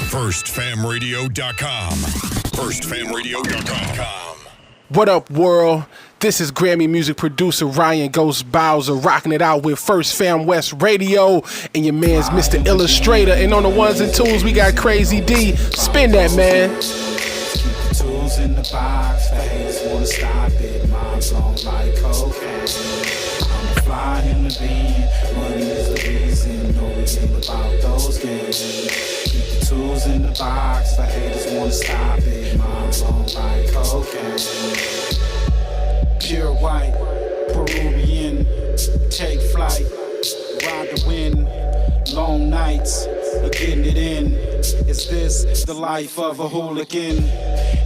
FirstFamRadio.com. FirstFamRadio.com. What up, world? This is Grammy music producer Ryan Ghost Bowser rocking it out with First Fam West Radio and your man's Mr. Illustrator. And on the ones and twos, we got Crazy D. Spin that, man. Keep the tools in the box, haters wanna stop it. Mom's on like cocaine. I'm a fly human being, money is the reason. No reason about those games. Keep the tools in the box, the haters wanna stop it. Mom's on like cocaine. Pure white, Peruvian, take flight, ride the wind, long nights, getting it in. Is this the life of a hooligan?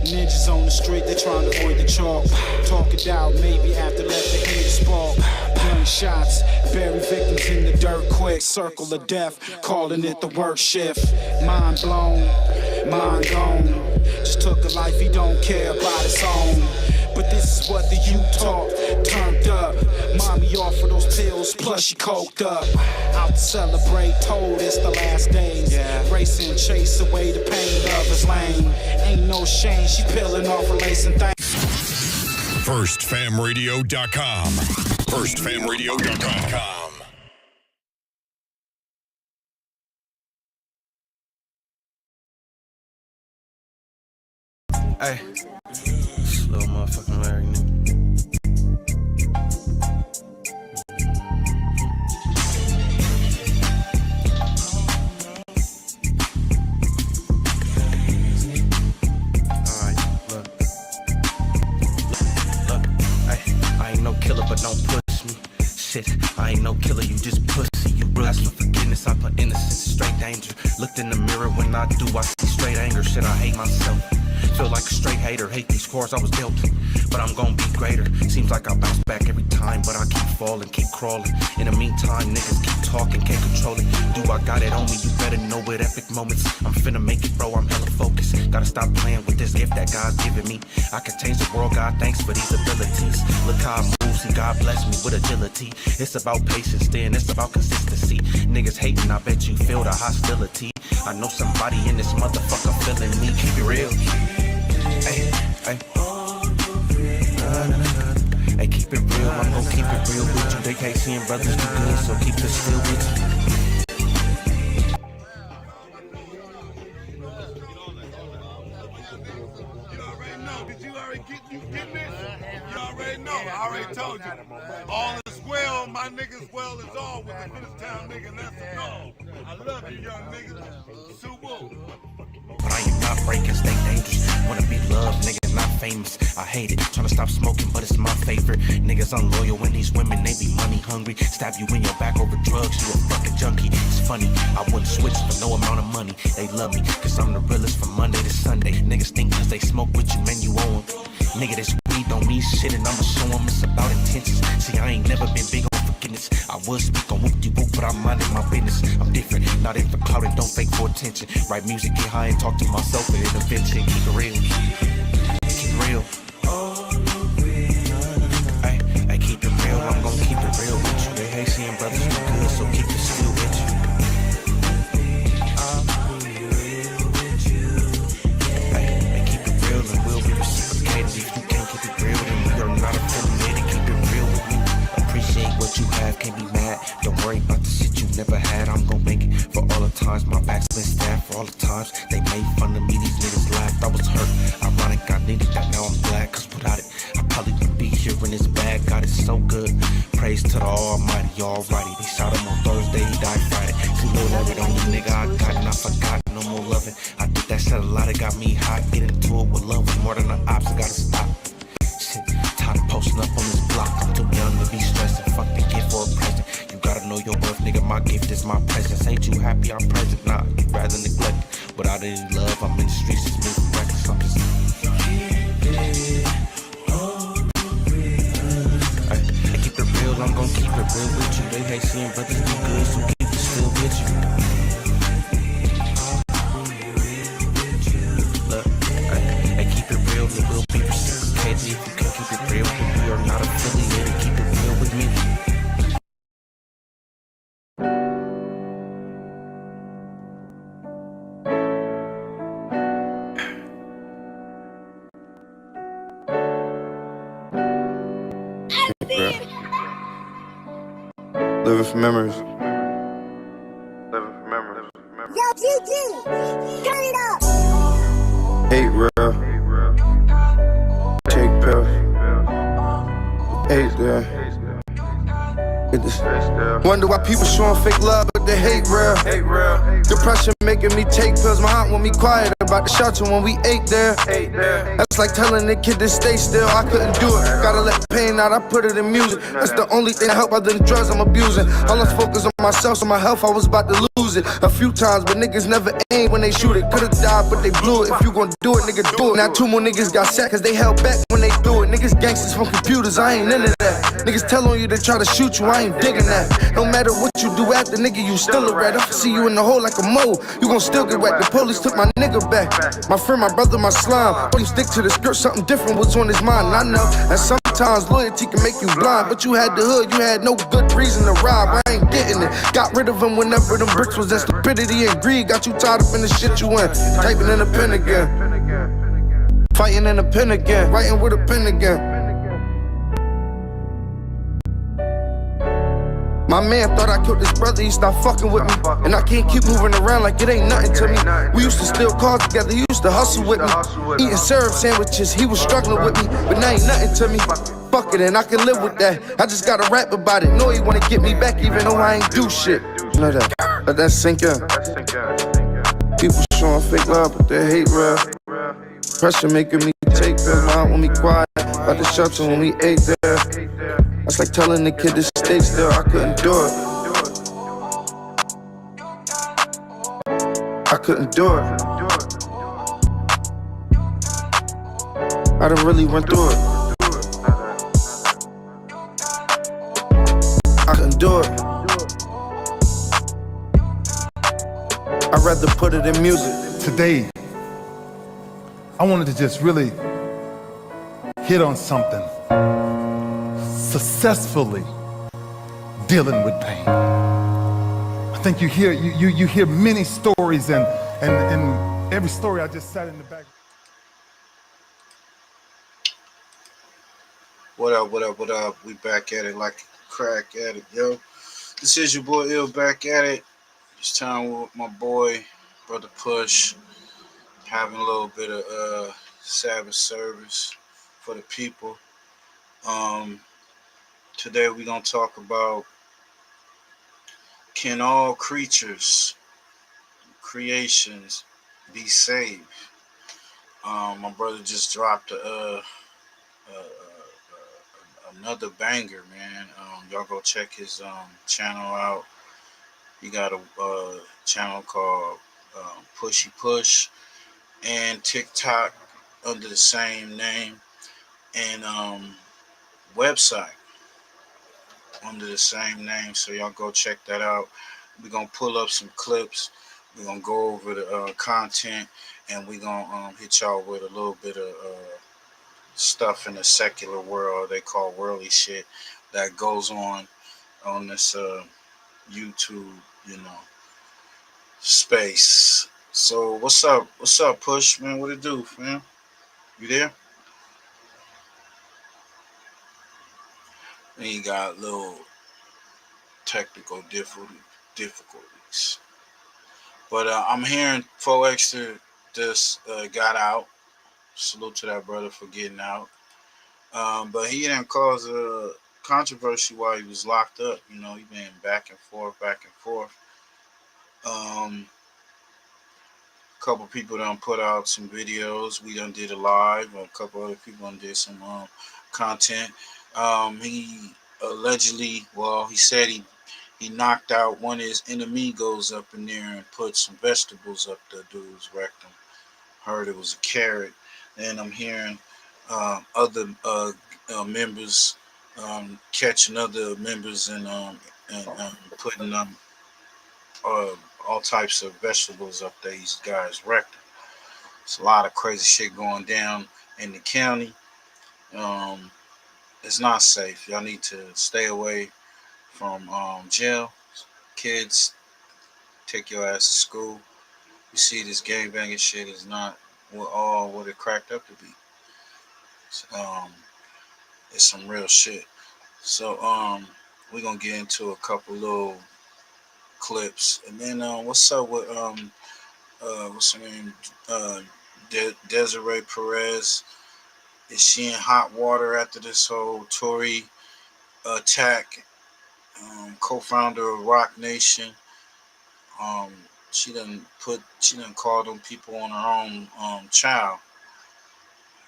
Ninjas on the street, they trying to avoid the chalk. Talk it out, maybe after let the heat spark. Gunshots, bury victims in the dirt quick. Circle of death, calling it the work shift. Mind blown, mind gone. Just took a life he don't care about his own. But this is what the youth talk, turned up. Mommy offered those pills, plus she coked up. Out to celebrate, told it's the last days. Racing, chase away the pain, love is lame. Ain't no shame, she peeling off her lace and things. FirstFamRadio.com. FirstFamRadio.com. Hey, slow motherfucking Larry, nigga. Alright, look, hey, I ain't no killer, but don't push me. Shit, I ain't no killer, you just pussy, you rookie. Ask for forgiveness, I put innocence, straight danger. Looked in the mirror when I do, I see straight anger. Shit, I hate myself. Feel like a straight hater, hate these scores I was dealt, but I'm gonna be greater. Seems like I bounce back every time, but I keep falling, keep crawling. In the meantime, niggas keep talking, can't control it. Do I got it on me? You better know it. Epic moments, I'm finna make it, bro. I'm hella focused. Gotta stop playing with this gift that God's giving me. I can change the world, God, thanks for these abilities. Look how I move, see God bless me with agility. It's about patience, then it's about consistency. Niggas hating, I bet you feel the hostility. I know somebody in this motherfucker feeling me. Keep it real. Hey, hey. Hey, keep it real, I'm gon' keep it real with you. They can't see him, brothers do good, so keep it still with you. You already know. Did you already get this? You already know. I already told you. All is well, my niggas well is all with the Middletown nigga, that's a dog. I love you, young niggas. Subu. But I am not breaking, stay dangerous. Wanna be loved, nigga, not famous. I hate it, tryna stop smoking, but it's my favorite. Niggas unloyal when these women, they be money hungry. Stab you in your back over drugs, you a fucking junkie. It's funny, I wouldn't switch for no amount of money. They love me, cause I'm the realest from Monday to Sunday. Niggas think cause they smoke with you, man, you owe 'em. Nigga, this weed don't mean shit, and I'ma show 'em it's about intentions. See, I ain't never been big on forgiveness. I would speak on whoop-de-whoop, but I'm minding my business. I'm different, not in for clout and don't fake for attention. Write music, get high and talk to myself and intervention. Keep it real, keep it real. Hey, hey, keep it real, I'm gon' keep it real with you. They hate seeing brothers do good, so keep it still with you. Hey, hey, keep it real and we'll be reciprocated. If you can't keep it real, then we are not affiliated. Keep it real with me. Appreciate what you have, can't be mad. Don't worry about the shit you never had. I'm gon' make it for all the times my back's been stabbed. For all the times they made fun of me, these niggas laughed. I was hurt, ironic, I needed that, now I'm glad. Cause without it, I probably wouldn't be here in this bag. God is so good, praise to the Almighty. Alrighty, they shot him on Thursday, he died Friday. See, Lil' Larry, the only nigga I got and I forgot. No more loving, I did that shit a lot, it got me hot. Get into it with love was more than the ops, I gotta stop. Shit, tired of Posting up on this block, I'm too young to be stressing. Fuck the gift for a present. You gotta know your worth, nigga. My gift is my presence. Ain't you happy I'm present? Nah, you rather neglect it. Without any love, I'm in the streets, just moving reckless. I'm just I keep it real, I'm gon' keep it real with you. They hate seeing brothers do good, so keep it still with you. Look, I keep it real, it will be reciprocated. If you can keep it real, then we are not affiliated. Keep it real with me. Living for memories. Yo, GG, turn it up. Hate real. Take pills. Hate there. Wonder why people showing fake love, but they hate real. Depression making me take pills. My aunt want me quiet about the shelter when we ate there. That's like telling the kid to stay still. I couldn't do it. Gotta let the pain out. I put it in music. That's the only thing that help other than drugs I'm abusing. I lost focus on myself, so my health I was about to lose it a few times, but niggas never aim when they shoot it. Could've died, but they blew it. If you gon' do it, nigga, do it. Now 2 more niggas got sacked cause they held back when they do it. Niggas gangsters from computers, I ain't into that. Niggas tell on you to try to shoot you, I ain't digging that. No matter what you do after, nigga, you still a rat. If I see you in the hole like a mole, you gon' still get wet. The police took my nigga back. My friend, my brother, my slime. But you stick to the skirt, something different was on his mind. And I know that sometimes loyalty can make you blind, but you had the hood, you had no good reason to rob. I ain't getting it. Got rid of them whenever them bricks was in. Stupidity and greed got you tied up in the shit you in. Typing in a pen again. Fighting in a pen again. Writing with a pen again. My man thought I killed his brother, he stopped fucking with me. And I can't keep moving around like it ain't nothing to me. We used to steal cars together, he used to hustle with me. Eating syrup sandwiches, he was struggling with me. But now ain't nothing to me. Fuck it, and I can live with that. I just gotta rap about it. Know he wanna get me back even though I ain't do shit. Know that, let that sink in. People showing fake love, but they hate real. Pressure making me take pills, my aunt want me quiet. About the shelter when we ate there. That's like telling the kid to stay still, I couldn't do it. I couldn't do it. I done really went through it. I couldn't do it. I'd rather put it in music. Today, I wanted to just really hit on something. Successfully dealing with pain. I think you hear many stories, and every story I just sat in the back. What up? We back at it like a crack at it, yo. This is your boy Ill back at it. This time with my boy, BrothaPUSH, having a little bit of Sabbath service for the people. Today we're gonna talk about, can all creatures, creations, be saved? My brother just dropped another banger, man. Y'all go check his channel out. He got a channel called BrothaPUSH, and TikTok under the same name, and website under the same name. So y'all go check that out. We're gonna pull up some clips. We're gonna go over the content, and we're gonna hit y'all with a little bit of stuff in the secular world they call worldly shit that goes on this YouTube, space. So what's up Push, man? What it do, man? You there? And you got little technical difficulties, but I'm hearing 4X just got out. Salute to that brother for getting out. But he didn't cause a controversy while he was locked up. He been back and forth. couple people done put out some videos. We done did a live. A couple other people done did some content. He allegedly, well, he said he knocked out one of his enemigos up in there and put some vegetables up the dude's rectum. Heard it was a carrot. And I'm hearing other members catching other members and putting all types of vegetables up these guys' rectum. It's a lot of crazy shit going down in the county. It's not safe. Y'all need to stay away from jail. Kids, take your ass to school. You see, this gangbanging shit is not what it cracked up to be. It's some real shit. So we're gonna get into a couple little clips, and then what's up with what's her name? Desiree Perez. Is she in hot water after this whole Tory attack? Co-founder of Rock Nation. She done call them people on her own child.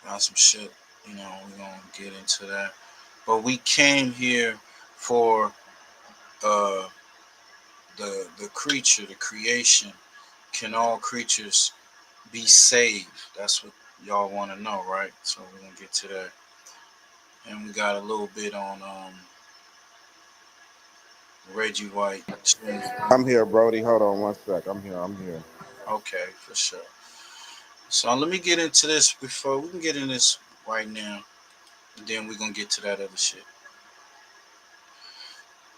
Got some shit, we're gonna get into that. But we came here for the creature, the creation. Can all creatures be saved? That's what y'all want to know, right? So we're gonna get to that. And we got a little bit on Reggie White. I'm here, Brody. Hold on one sec. I'm here. Okay, for sure. So let me get into this before we can get in this right now, and then we're gonna get to that other shit.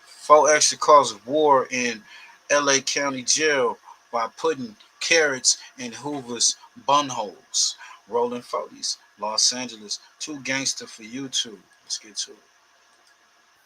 4 extra cause of war in LA County Jail by putting carrots in Hoover's bunholes. Rolling 40s, Los Angeles, too gangster for YouTube. Let's get to it.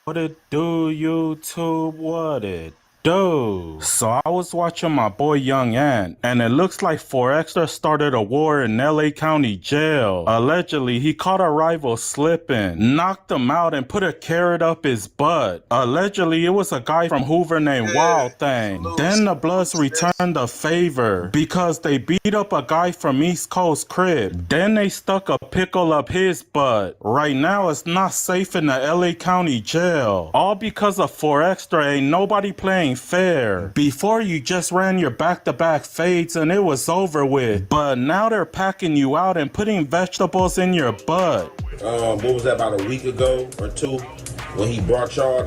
What it do, YouTube? What it do? So I was watching my boy Young Ant, and it looks like 4Extra started a war in LA County Jail. Allegedly, he caught a rival slipping, knocked him out, and put a carrot up his butt. Allegedly, it was a guy from Hoover named Wild Thing. Then the Bloods returned the favor because they beat up a guy from East Coast Crib. Then they stuck a pickle up his butt. Right now, it's not safe in the LA County Jail. All because of 4Extra. Ain't nobody playing fair. Before, you just ran your back-to-back fades and it was over with. But now they're packing you out and putting vegetables in your butt. What was that, about a week ago or two, when he brought y'all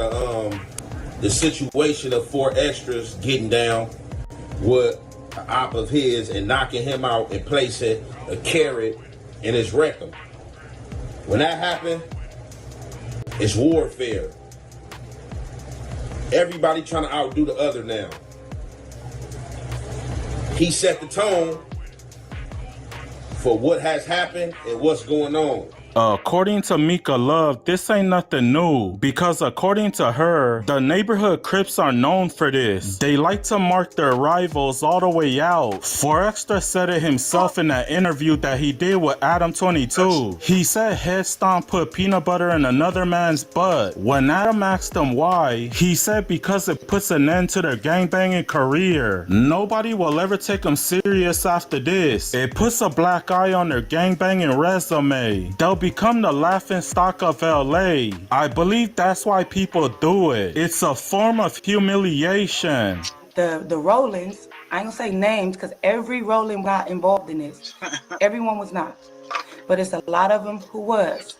the situation of 4Extras getting down with an op of his and knocking him out and placing a carrot in his rectum. When that happened, it's warfare. Everybody trying to outdo the other now. He set the tone for what has happened and what's going on. According to Mika Love, this ain't nothing new, because according to her, the neighborhood Crips are known for this. They like to mark their rivals all the way out. 4Extra said it himself in that interview that he did with Adam 22. He said Head Stomp put peanut butter in another man's butt. When Adam asked him why, he said because it puts an end to their gangbanging career. Nobody will ever take them serious after this. It puts a black eye on their gangbanging resume. They'll become the laughing stock of LA. I believe that's why people do it. It's a form of humiliation. The Rollins, I ain't gonna say names because every Rollin got involved in this. Everyone was not. But it's a lot of them who was.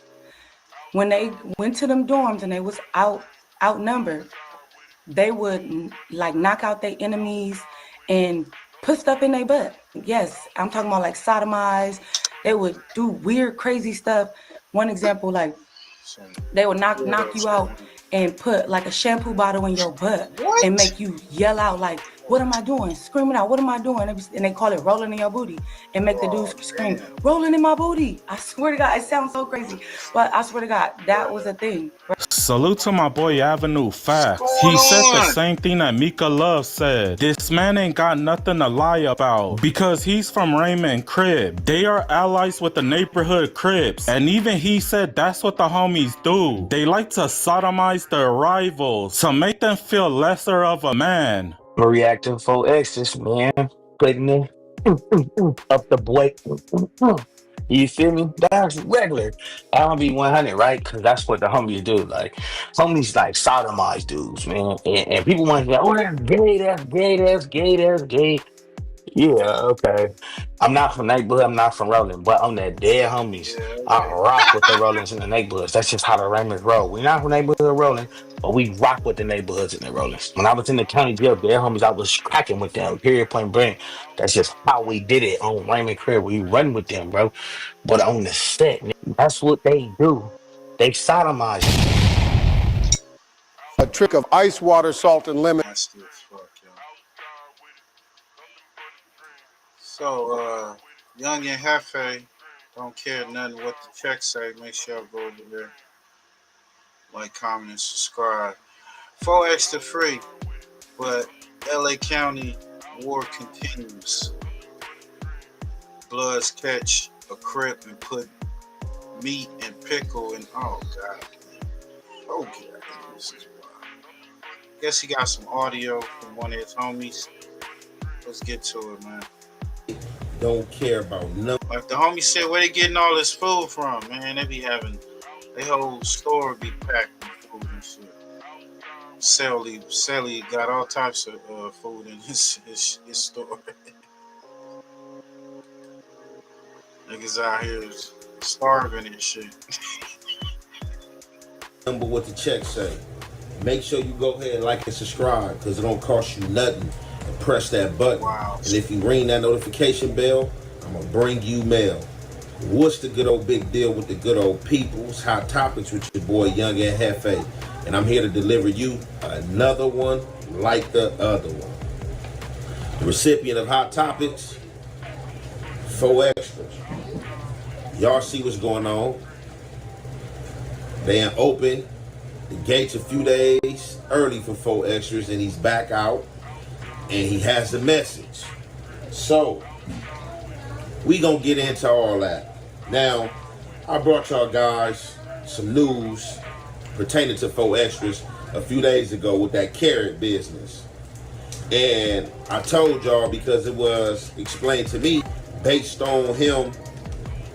When they went to them dorms and they was outnumbered, they would like knock out their enemies and put stuff in their butt. Yes, I'm talking about like sodomize. They would do weird, crazy stuff. One example, like they would knock you out and put like a shampoo bottle in your butt and make you yell out like, "What am I doing?" Screaming out, "What am I doing?" And they call it rolling in your booty and make the dudes scream, "Rolling in my booty." I swear to God, it sounds so crazy, but I swear to God, that was a thing. Salute to my boy Avenue Facts. He said the same thing that Mika Love said. This man ain't got nothing to lie about because he's from Raymond Crib. They are allies with the neighborhood Crips. And even he said that's what the homies do. They like to sodomize their rivals to make them feel lesser of a man. I'm reacting 4X's, man. Putting up the boy. You feel me? That's regular. I don't be 100, right? Because that's what the homies do. Like, homies like sodomize dudes, man. And people want to say, oh, that's gay, that's gay, that's gay, that's gay. Yeah, okay. I'm not from neighborhood, I'm not from Rolling, but on that dead homies, Yeah, I okay. rock with the Rollins in the neighborhoods. That's just how the Raymond's roll. We're not from neighborhood Rolling, but we rock with the neighborhoods in the Rollins. When I was in the county jail, dead homies, I was cracking with them, period, point blank. That's just how we did it on Raymond Crib. We run with them, bro. But on the set, that's what they do. They sodomize you. A trick of ice water, salt, and lemon. Nasty as fuck, yo. So, Young and Hefe, don't care nothing what the check say. Make sure y'all go over there. Like, comment, and subscribe. 4 extra free, but LA County war continues. Bloods catch a crip and put meat and pickle in. Oh, God. Okay. This is wild. Guess he got some audio from one of his homies. Let's get to it, man. Don't care about nothing. Like the homie said, where they getting all this food from, man? They be having, their whole store be packed with food and shit. Sally got all types of food in his store. Niggas out here starving and shit. Remember what the check say. Make sure you go ahead and like and subscribe because it don't cost you nothing. And press that button. Wow. And if you ring that notification bell, I'm going to bring you mail. What's the good old big deal with the good old peoples? Hot topics with your boy Young and Hefe. And I'm here to deliver you another one like the other one. The recipient of Hot Topics, 4 extras. Y'all see what's going on. They ain't open the gates a few days early for 4 extras, and he's back out, and he has the message. So, we gonna get into all that. Now, I brought y'all guys some news pertaining to 4 extras a few days ago with that carrot business. And I told y'all because it was explained to me based on him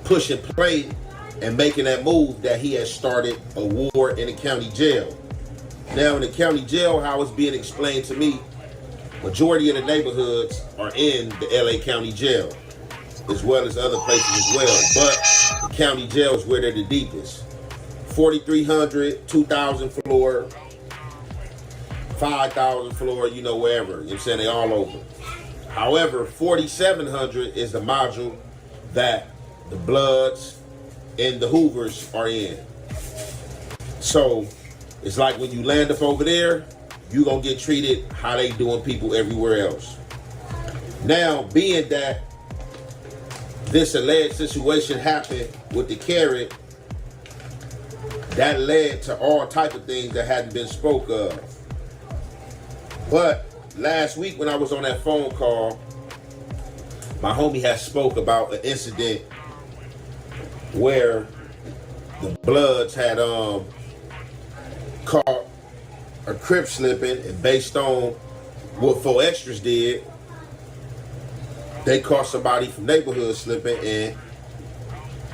pushing play and making that move that he has started a war in the county jail. Now in the county jail, how it's being explained to me, majority of the neighborhoods are in the LA County Jail, as well as other places as well. But the county jail is where they're the deepest. 4,300, 2,000 floor, 5,000 floor, you know, wherever. You know what I'm saying? They all over. However, 4,700 is the module that the Bloods and the Hoovers are in. So it's like when you land up over there, you gonna get treated how they doing people everywhere else. Now, being that this alleged situation happened with the carrot, that led to all type of things that hadn't been spoke of. But last week when I was on that phone call, my homie had spoke about an incident where the Bloods had caught a crip slipping, and based on what 4 extras did, they caught somebody from neighborhood slipping and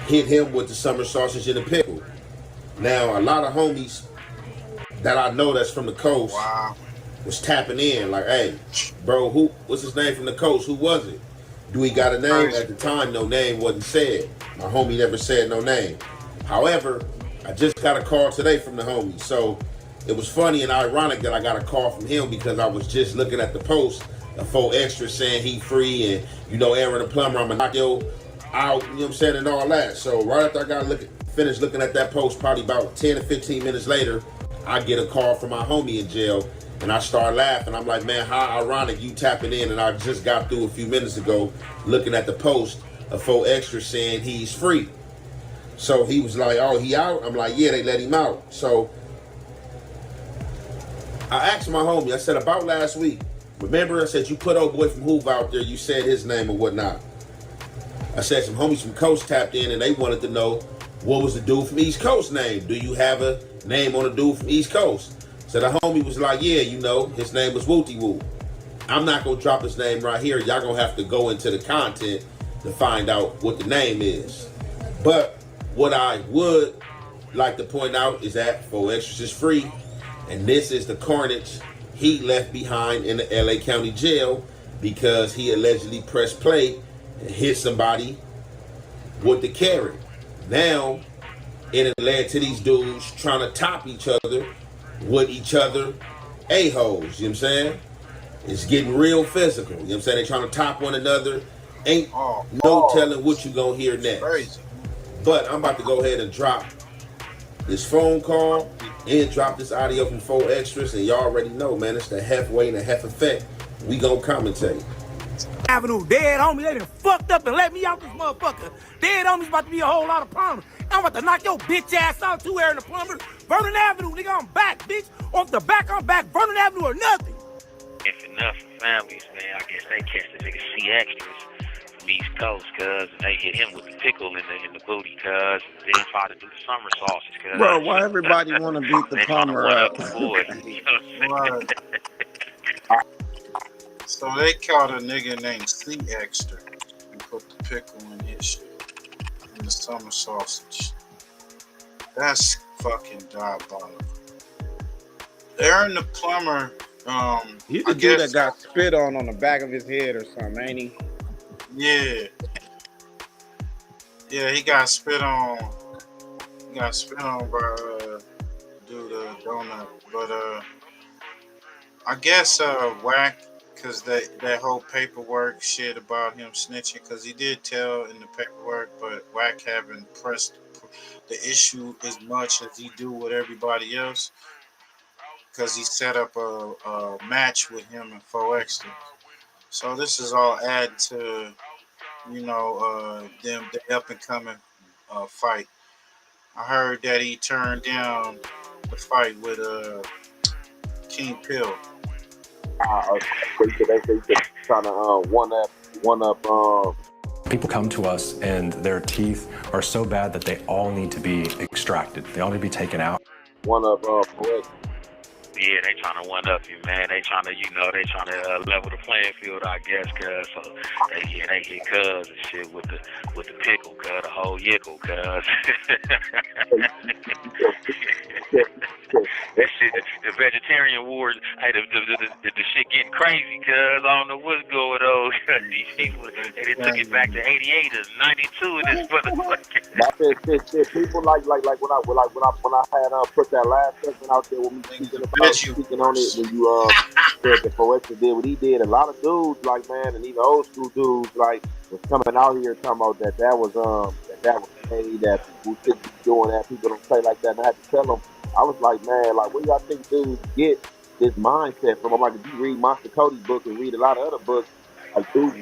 hit him with the summer sausage and the pickle. Now, a lot of homies that I know that's from the coast was tapping in like, hey, bro, what's his name from the coast? Who was it? Do he got a name? At the time, no name wasn't said. My homie never said no name. However, I just got a call today from the homie. So it was funny and ironic that I got a call from him because I was just looking at the post of 4 extras saying he free and, you know, Aaron the plumber, I'm gonna knock you out, you know what I'm saying, and all that. So right after I got finished looking at that post, probably about 10 to 15 minutes later, I get a call from my homie in jail. And I start laughing. I'm like, man, how ironic you tapping in. And I just got through a few minutes ago looking at the post of 4 extras saying he's free. So he was like, oh, he out? I'm like, yeah, they let him out. So I asked my homie, I said, about last week, remember I said, you put old boy from Hoover out there, you said his name or whatnot. I said some homies from Coast tapped in and they wanted to know what was the dude from East Coast name? Do you have a name on a dude from East Coast? So the homie was like, yeah, you know, his name was Wooty Woo. I'm not gonna drop his name right here. Y'all gonna have to go into the content to find out what the name is. But what I would like to point out is that 4Extras is free, and this is the carnage he left behind in the LA County Jail because he allegedly pressed play and hit somebody with the carrot. Now, it led to these dudes trying to top each other with each other a-holes, you know what I'm saying? It's getting real physical, you know what I'm saying? They trying to top one another. Ain't no telling what you gonna hear next. Crazy. But I'm about to go ahead and drop this phone call and drop this audio from 4Extras, and y'all already know, man, it's the Hef way and the Hef effect. We gonna commentate. Avenue, dead homies, they done fucked up and let me out this motherfucker. Dead homies about to be a whole lot of plumbers. I'm about to knock your bitch ass out too, Aaron the plumber. Vernon Avenue, nigga, I'm back, bitch. Off the back, I'm back. Vernon Avenue or nothing. If enough for families, man, I guess they catch the nigga C Extras from East Coast, cuz, and they hit him with the pickle in the booty, cuz, and then try to do the summer sauces, cuz. Bro, why everybody want to beat the plumber up? The boy, you know what I'm saying? So they caught a nigga named C Extra and put the pickle in his shit, in the summer sausage. That's fucking diabolical. Aaron the plumber, He the dude that got spit on the back of his head or something, ain't he? Yeah. Yeah, he got spit on. He got spit on by dude donut. But I guess Whack, because that whole paperwork shit about him snitching, because he did tell in the paperwork, but Whack haven't pressed the issue as much as he do with everybody else, because he set up a match with him and 4Extras. So this is all adding to, them the up and coming fight. I heard that he turned down the fight with King Pill. They trying to one up. People come to us and their teeth are so bad that they all need to be extracted. They all need to be taken out. One up. Yeah, they trying to one up you, man. They trying to, level the playing field, I guess, cuz. So they hit cuz and shit with the pickle, cuz, the whole yickle, cuz. That shit, the vegetarian wars, hey, the shit getting crazy, cuz. I don't know what's going on. These people, they took it back to 88 or 92 in this motherfucker. Shit. People like when I had put that last segment out there with me speaking on it when you said that 4Extras did what he did. A lot of dudes man, and even old school dudes was coming out here talking about that was paid, that people shouldn't be doing that, people don't play like that, and I had to tell them, I was like, man, where y'all think dudes get this mindset from? I'm like, if you read Monster Cody's book and read a lot of other books, dudes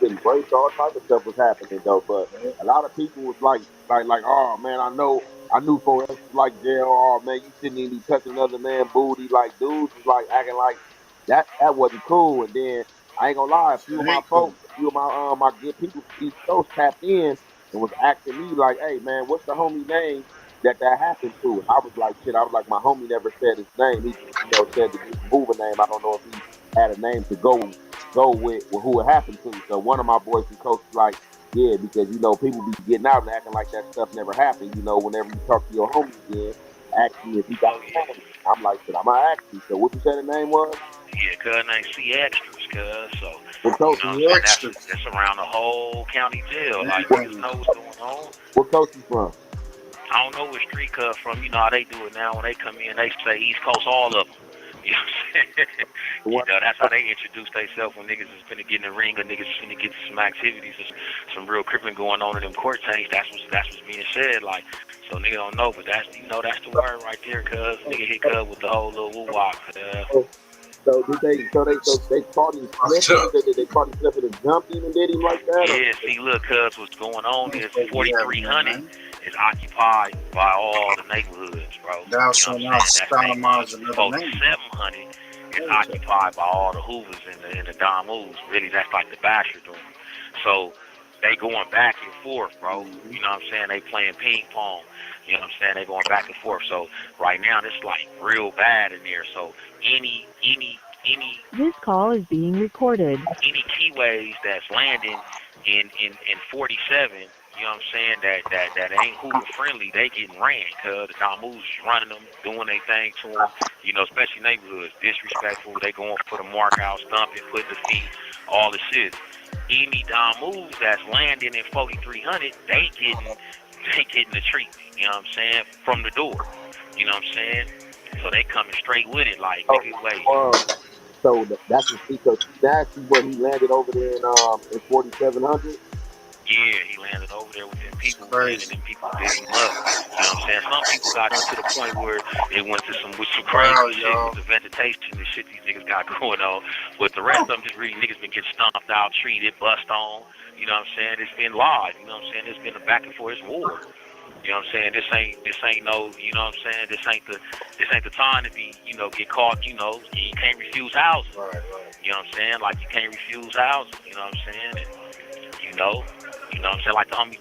getting breaks, all type of stuff was happening though. But a lot of people was like, oh man, I knew 4Extras like jail. Oh man, you shouldn't even be touching another man's booty. Like dudes was acting like that wasn't cool. And then I ain't gonna lie, a few of my folks, my good people from East Coast tapped in and was asking me like, hey man, what's the homie name that happened to? And I was like, shit, my homie never said his name. He just, said the mover name. I don't know if he had a name to go with who it happened to. So one of my boys from Coast was like, yeah, because people be getting out and acting like that stuff never happened. Whenever you talk to your homie again, ask me if he got a name. I'm like, shit, I'm gonna ask you. So what you said the name was? Yeah, cuz name C Extras, cuz. So that's around the whole county jail. Like niggas know what's going on. What coast you from? I don't know where street cuz from. You know how they do it now when they come in, they say East Coast, all of them. You know what I'm saying? That's how they introduce themselves when niggas is finna get in the ring or niggas is finna get to some activities or some real crippling going on in them court tanks. That's what's being said. Like, so nigga don't know, but that's that's the word right there, cuz. Nigga hit cuz with the whole little woo-wop, So they caught him slipping? They caught him slipping and jumped him and did him like that? Yeah, see, look, cuz, what's going on is 4300 is occupied by all the neighborhoods, bro. Now, so now Stalin-Mars another name. 700 is occupied by all the Hoovers and the Damus. Really, that's like the Basher doing. So they going back and forth, bro. You know what I'm saying? They playing ping pong. You know what I'm saying? They going back and forth. So right now, it's like real bad in there. So any This call is being recorded. Any keyways that's landing in 47, you know what I'm saying, that ain't Hoover friendly, they getting ran, cuz the Damus running them, doing their thing to them, you know, especially neighborhoods, disrespectful, they going for the mark out, stumping, putting the feet, all the shit. Any Damus that's landing in 4300, they getting the treatment, you know what I'm saying, from the door, you know what I'm saying? So they coming straight with it, like, nigga, wait. So that's the see. So Nasty, what he landed over there in 4700. Yeah, he landed over there with them people, man, and them people did him up. You know what I'm saying? Some people got to the point where they went to some crazy shit with the vegetation and shit these niggas got going on. But the rest of them just really niggas been getting stomped out, treated, bust on. You know what I'm saying? It's been live. You know what I'm saying? It's been a back and forth war. You know what I'm saying? This ain't no, you know what I'm saying? This ain't the time to be, you know, get caught, you know, you can't refuse housing. You know what I'm saying? Like you can't refuse housing, you know what I'm saying? And, you know what I'm saying? Like the homie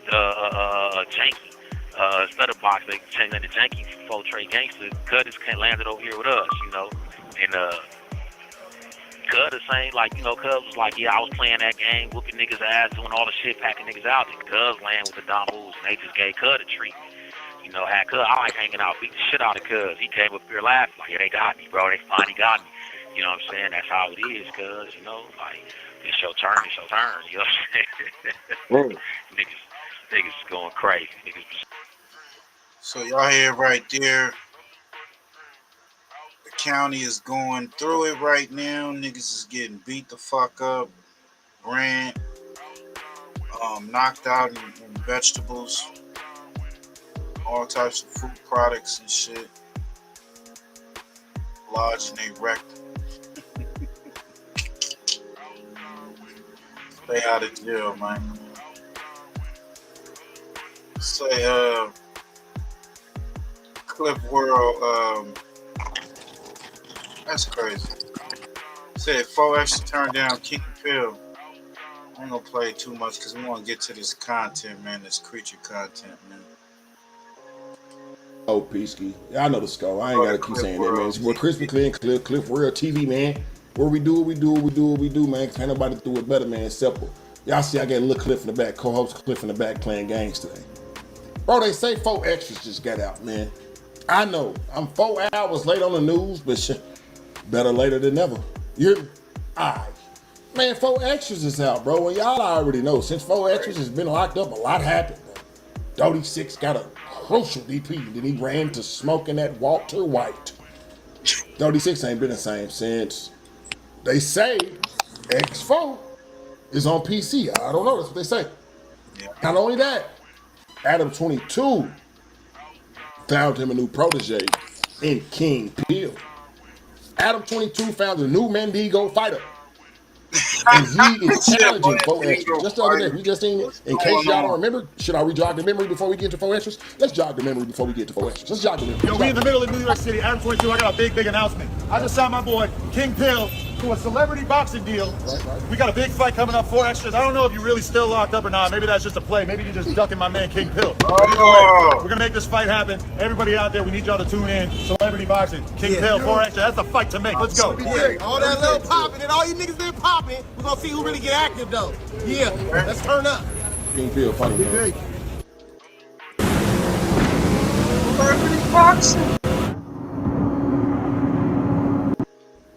Janky, Stutterbox, they changed that to Janky for Trey Gangster. Cutters landed over here with us, you know. And Cutters saying, like, you know, Cuz was like, yeah, I was playing that game, whooping niggas' ass, doing all the shit, packing niggas out. And Cuz land with the Damus, and they just gave Cuz a treatment. You know, had Cuz, I like hanging out, beat the shit out of Cuz. He came up here laughing, like, yeah, they got me, bro. They finally got me. You know what I'm saying? That's how it is, Cuz, you know, like, it's your turn, you know what I'm saying? Niggas is going crazy. So y'all hear right there, the county is going through it right now. Niggas is getting beat the fuck up, ran, knocked out in vegetables, all types of food products and shit. Lodged and they wrecked. Stay out of jail, man. Say, Cliff World, that's crazy. Said 4X turned down King Pill. I ain't gonna play too much because we want to get to this content, man. This creature content, man. Oh, Peasky. Yeah, I know the score. I ain't gotta keep saying that, man. It's more crispy clean, Cliff World TV, man. Where we do, man. Cause ain't nobody do it better, man. It's simple. Y'all see I got a little Cliff in the back, co-host Cliff in the back playing games today. Bro, they say 4 extras just got out, man. I know. I'm 4 hours late on the news, but shit, better later than never. You hear me? Alright. Man, 4 extras is out, bro. And y'all already know, since 4 extras has been locked up, a lot happened. Doty 6 got a crucial DP. Then he ran to smoking that Walter White. Doty 6 ain't been the same since. They say X4 is on PC. I don't know. That's what they say. Not only that, Adam 22 found him a new protege in King Pill. Adam 22 found a new Mendigo fighter. And he is challenging 4 extras. Just the other day, we just seen it. In case y'all don't remember, should I re-jog the memory before we get to 4 extras? Let's jog the memory before we get to 4 extras. Let's jog the memory. Yo, we in the middle of New York City, Adam 22. I got a big announcement. I just signed my boy King Pill to a celebrity boxing deal. Right. We got a big fight coming up, 4 extras. I don't know if you're really still locked up or not. Maybe that's just a play. Maybe you're just ducking my man King Pill. But either way, we're gonna make this fight happen. Everybody out there, we need y'all to tune in. Celebrity boxing, King Pill, 4 extras. That's the fight to make. Let's go. All that little popping and all you niggas been popping. We're gonna see who really get active though. Yeah, let's turn up. King Pill funny, man.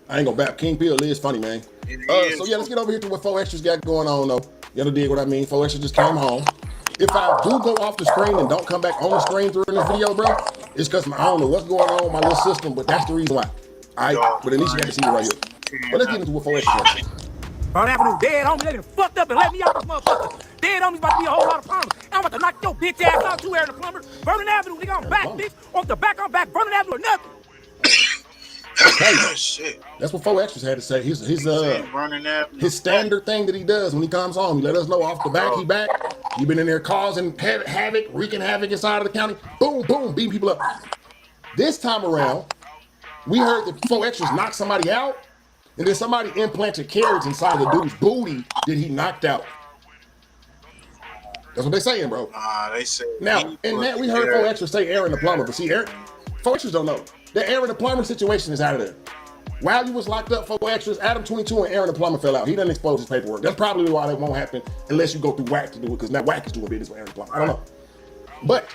I ain't gonna bap. King Pill is funny, man. So yeah, let's get over here to what 4 extras got going on though. You dig what I mean? 4 extras just came home. If I do go off the screen and don't come back on the screen during this video, bro, it's because I don't know what's going on with my little system, but that's the reason why. Alright, but at least you got to see it right here. But let's get into what 4 extras is. Brown Avenue, dead homie, they done fucked up and let me out this motherfucker. Dead homies about to be a whole lot of problems. I'm about to knock your bitch ass out too, Aaron the plumber. Vernon Avenue, nigga, I'm back, bitch. Off the back, I'm back. Vernon Avenue or nothing. Okay. Shit. That's what 4 extras had to say. His standard thing that he does when he comes home. He let us know off the back, he back. He been in there causing havoc, wreaking havoc inside of the county. Boom, boom, beating people up. This time around, we heard that 4 extras knocked somebody out, and then somebody implanted carrots inside the dude's booty that he knocked out. That's what they saying, bro. They say. Now, in that, we heard 4 extras say Aaron the plumber, but see, 4 extras don't know. The Aaron the plumber situation is out of there. While you was locked up for extras, Adam 22 and Aaron the Plumber fell out. He didn't expose his paperwork. That's probably why that won't happen unless you go through Whack to do it, because now Whack is doing business with Aaron the Plumber. I don't know. But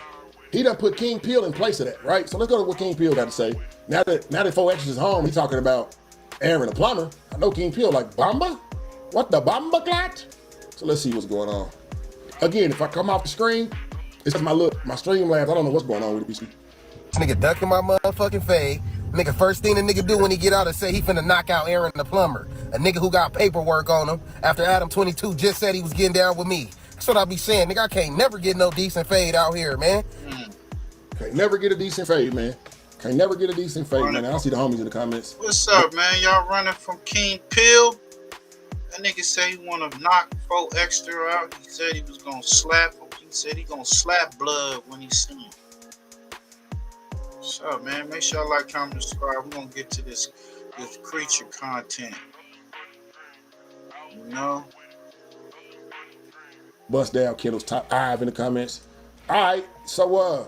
he done put King Peel in place of that, right? So let's go to what King Peel got to say. Now that 4 extras is home, he's talking about Aaron the Plumber. I know King Peel like, Bamba? What the Bamba clot? So let's see what's going on. Again, if I come off the screen, it's just my stream labs. I don't know what's going on with the BC. Nigga ducking my motherfucking fade. Nigga, first thing the nigga do when he get out is say he finna knock out Aaron the Plumber. A nigga who got paperwork on him after Adam 22 just said he was getting down with me. That's what I be saying. Nigga, I can't never get no decent fade out here, man. Can't never get a decent fade, man. Can't never get a decent fade, man. I see the homies in the comments. What's up, man? Y'all running from King Peel? That nigga say he want to knock 4 extra out. He said he was going to slap him. He said he going to slap blood when he see him. What's up, man? Make sure y'all like, comment, subscribe. We're going to get to this creature content. You know? Bust down Kendall's top 5 in the comments. All right, so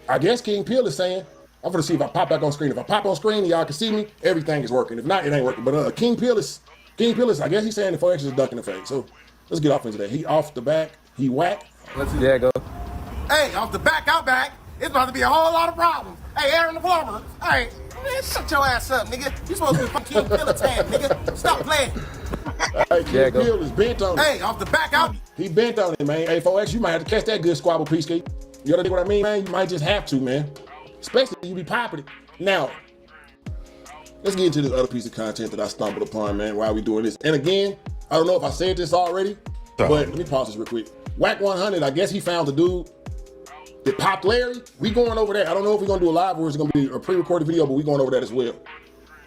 I guess King Peel is saying, I'm gonna see if I pop back on screen. If I pop on screen, y'all can see me, everything is working. If not, it ain't working. But King Peel is, I guess he's saying the 4 extras is ducking the fade. So let's get off into that. He off the back, he whack. Let's see. Yeah, go. Hey, off the back, out back. It's about to be a whole lot of problems. Hey, Aaron the Plumber. Hey, man, shut your ass up, nigga. You supposed to be fucking King Peel nigga. Stop playing. Hey, King Peel is bent on it. Hey, off the back, out. He bent on it, man. Hey, 4X, you might have to catch that good squabble piece, kid. You know what I mean, man? You might just have to, man. Especially if you be popping it. Now, let's get into this other piece of content that I stumbled upon, man, while we doing this. And again, I don't know if I said this already, but let me pause this real quick. Whack 100, I guess he found the dude that popped Larry. We going over that. I don't know if we're going to do a live or it's going to be a pre-recorded video, but we going over that as well.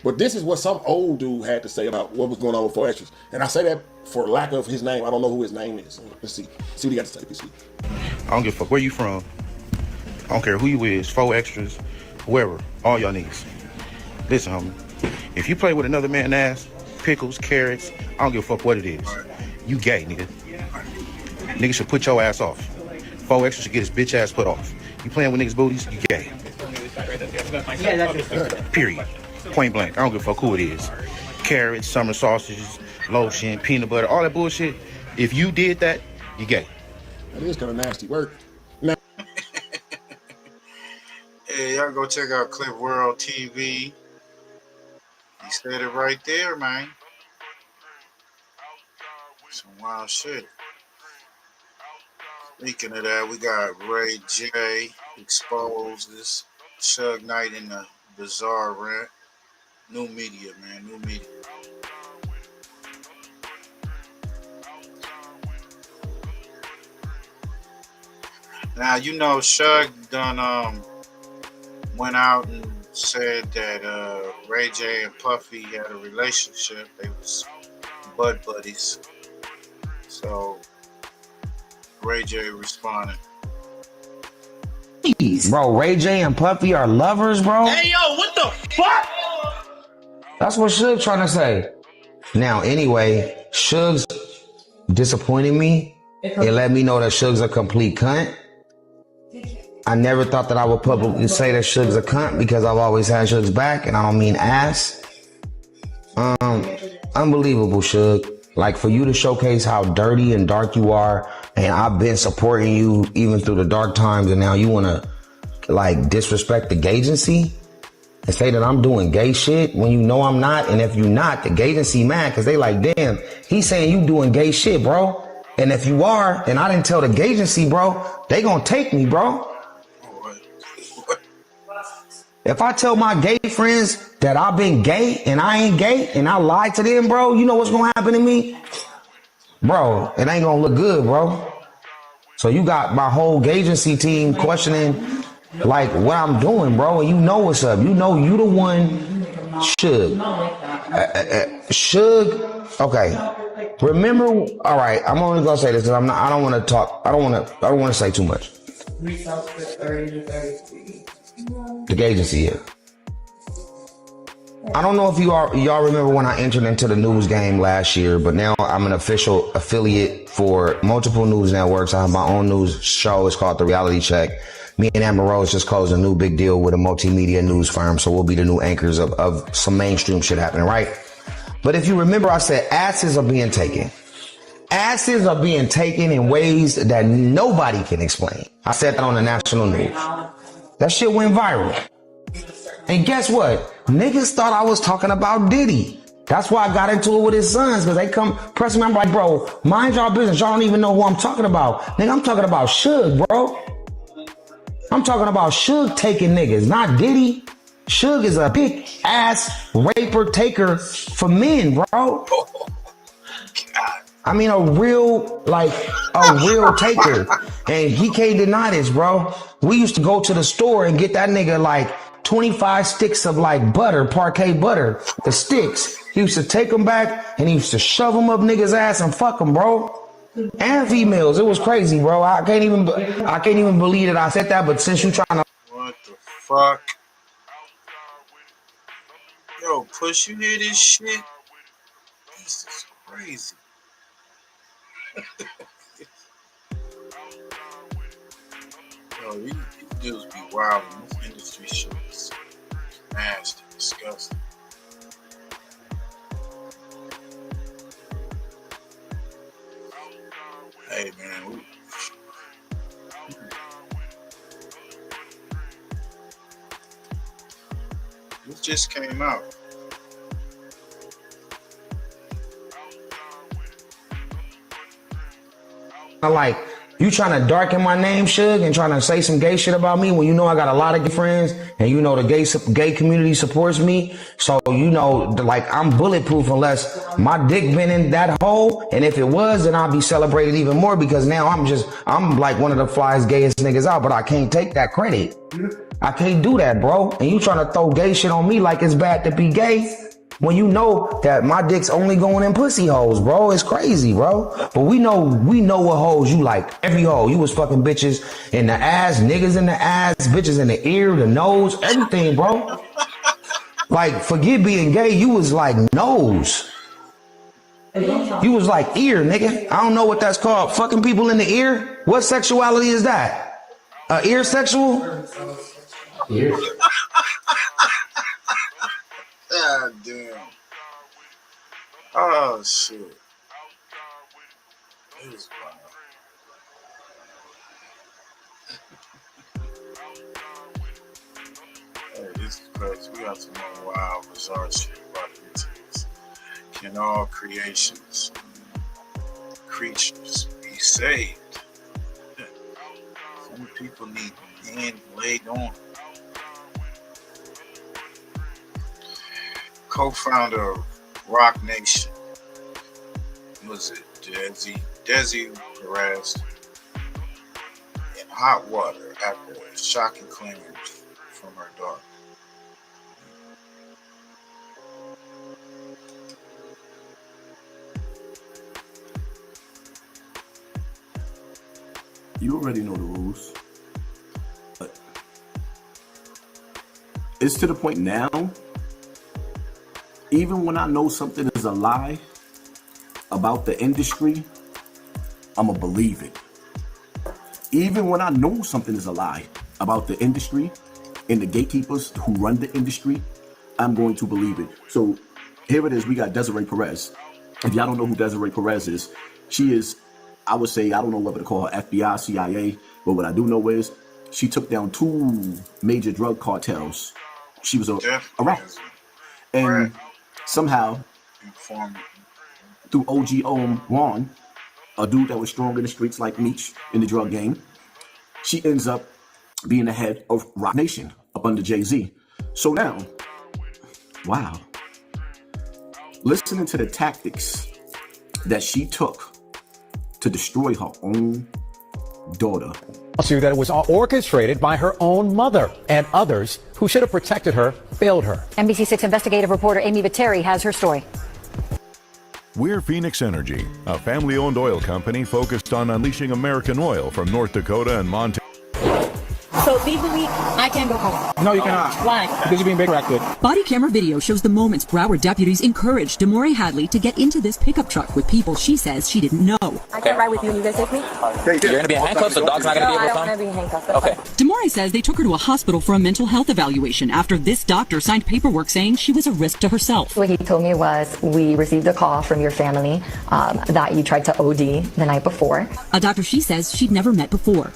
But this is what some old dude had to say about what was going on with 4 extras. And I say that for lack of his name. I don't know who his name is. Let's see. See what he got to say, PC. I don't give a fuck where you from. I don't care who you is, 4 extras, whoever, all y'all niggas. Listen, homie, if you play with another man's ass, pickles, carrots, I don't give a fuck what it is. You gay, nigga. Nigga should put your ass off. 4 extras should get his bitch ass put off. You playing with niggas' booties, you gay. Period. Point blank. I don't give a fuck who it is. Carrots, summer sausages, lotion, peanut butter, all that bullshit. If you did that, you gay. That is kind of nasty work. Hey, y'all go check out Clip World TV. He said it right there, man. Some wild shit. Speaking of that, we got Ray J exposes Suge Knight in the Bizarre rant. New media, man. New media. Now, you know, Suge done went out and said that Ray J and Puffy had a relationship. They was bud buddies. So Ray J responded. Bro, Ray J and Puffy are lovers, bro. Hey, yo, what the fuck? That's what Suge trying to say. Now, anyway, Suge's disappointed me. It let me know that Suge's a complete cunt. I never thought that I would publicly say that Suge's a cunt because I've always had Suge's back, and I don't mean ass. Unbelievable, Suge. Like, for you to showcase how dirty and dark you are, and I've been supporting you even through the dark times, and now you want to, like, disrespect the gay-agency and say that I'm doing gay shit when you know I'm not, and if you not, the gay-agency mad because they like, damn, he's saying you doing gay shit, bro. And if you are, and I didn't tell the gay-agency, bro, they gonna take me, bro. If I tell my gay friends that I've been gay and I ain't gay and I lied to them, bro, you know what's gonna happen to me? Bro, it ain't gonna look good, bro. So you got my whole agency team questioning like what I'm doing, bro, and you know what's up. You know you the one, Suge. Suge, okay. Remember, all right, I'm only gonna say this because I don't wanna talk, I don't wanna say too much. The agency, yeah. I don't know if y'all remember when I entered into the news game last year, but now I'm an official affiliate for multiple news networks. I have my own news show. It's called The Reality Check. Me and Amber Rose just closed a new big deal with a multimedia news firm, so we'll be the new anchors of some mainstream shit happening, right? But if you remember, I said asses are being taken. Asses are being taken in ways that nobody can explain. I said that on the national news. That shit went viral. And guess what? Niggas thought I was talking about Diddy. That's why I got into it with his sons, because they come press me. I'm like, bro, mind y'all business. Y'all don't even know who I'm talking about. Nigga, I'm talking about Suge, bro. I'm talking about Suge taking niggas, not Diddy. Suge is a big ass raper taker for men, bro. I mean, a real taker. And he can't deny this, bro. We used to go to the store and get that nigga like 25 sticks of like butter, parquet butter, the sticks. He used to take them back and he used to shove them up niggas' ass and fuck them, bro. And females. It was crazy, bro. I can't even believe that I said that, but since you trying to... What the fuck? Yo, Push, you hear this shit? This is crazy. Yo, these dudes be wild. This industry shit is nasty, disgusting. Hey, man, this just came out. Like, you trying to darken my name, Suge, and trying to say some gay shit about me when you know I got a lot of gay friends and you know the gay community supports me. So, you know, like, I'm bulletproof unless my dick been in that hole. And if it was, then I'll be celebrated even more because now I'm like one of the flyest, gayest niggas out, but I can't take that credit. I can't do that, bro. And you trying to throw gay shit on me like it's bad to be gay when you know that my dick's only going in pussy holes, bro. It's crazy, bro. But we know what holes you like. Every hole. You was fucking bitches in the ass, niggas in the ass, bitches in the ear, the nose, everything, bro. Like, forget being gay, you was like nose. You was like ear, nigga. I don't know what that's called. Fucking people in the ear? What sexuality is that? Ear sexual? Ear. God damn. Oh, shit. It is wild. Hey, this is crazy. We got some more wild, bizarre shit about to get to this. Can all creations, creatures be saved? Some people need hand laid on. Co-founder of Rock Nation, was it Desi Perez, in hot water after shocking claims from her daughter. You already know the rules. It's to the point now, even when I know something is a lie about the industry, I'ma believe it. Even when I know something is a lie about the industry and the gatekeepers who run the industry, I'm going to believe it. So here it is, we got Desiree Perez. If y'all don't know who Desiree Perez is, she is, I would say, I don't know whether to call her FBI, CIA, but what I do know is she took down 2 major drug cartels. She was a rat. And somehow, through OG Ron, a dude that was strong in the streets like Meech in the drug game, she ends up being the head of Rock Nation up under Jay-Z. So now, wow, listening to the tactics that she took to destroy her own daughter. Lawsuit that it was orchestrated by her own mother and others who should have protected her failed her. NBC6 investigative reporter Amy Viteri has her story. We're Phoenix Energy, a family-owned oil company focused on unleashing American oil from North Dakota and Montana. So Legally, I can go home. No, you cannot. Why? Because you're being big acted. Body camera video shows the moments Broward deputies encouraged Demore Hadley to get into this pickup truck with people she says she didn't know. I can ride with you and you guys take me? You're going to be in handcuffs, so dog's not going to be able to come? I don't want to be in handcuffs. Okay. Demore says they took her to a hospital for a mental health evaluation after this doctor signed paperwork saying she was a risk to herself. What he told me was, we received a call from your family that you tried to OD the night before. A doctor she says she'd never met before.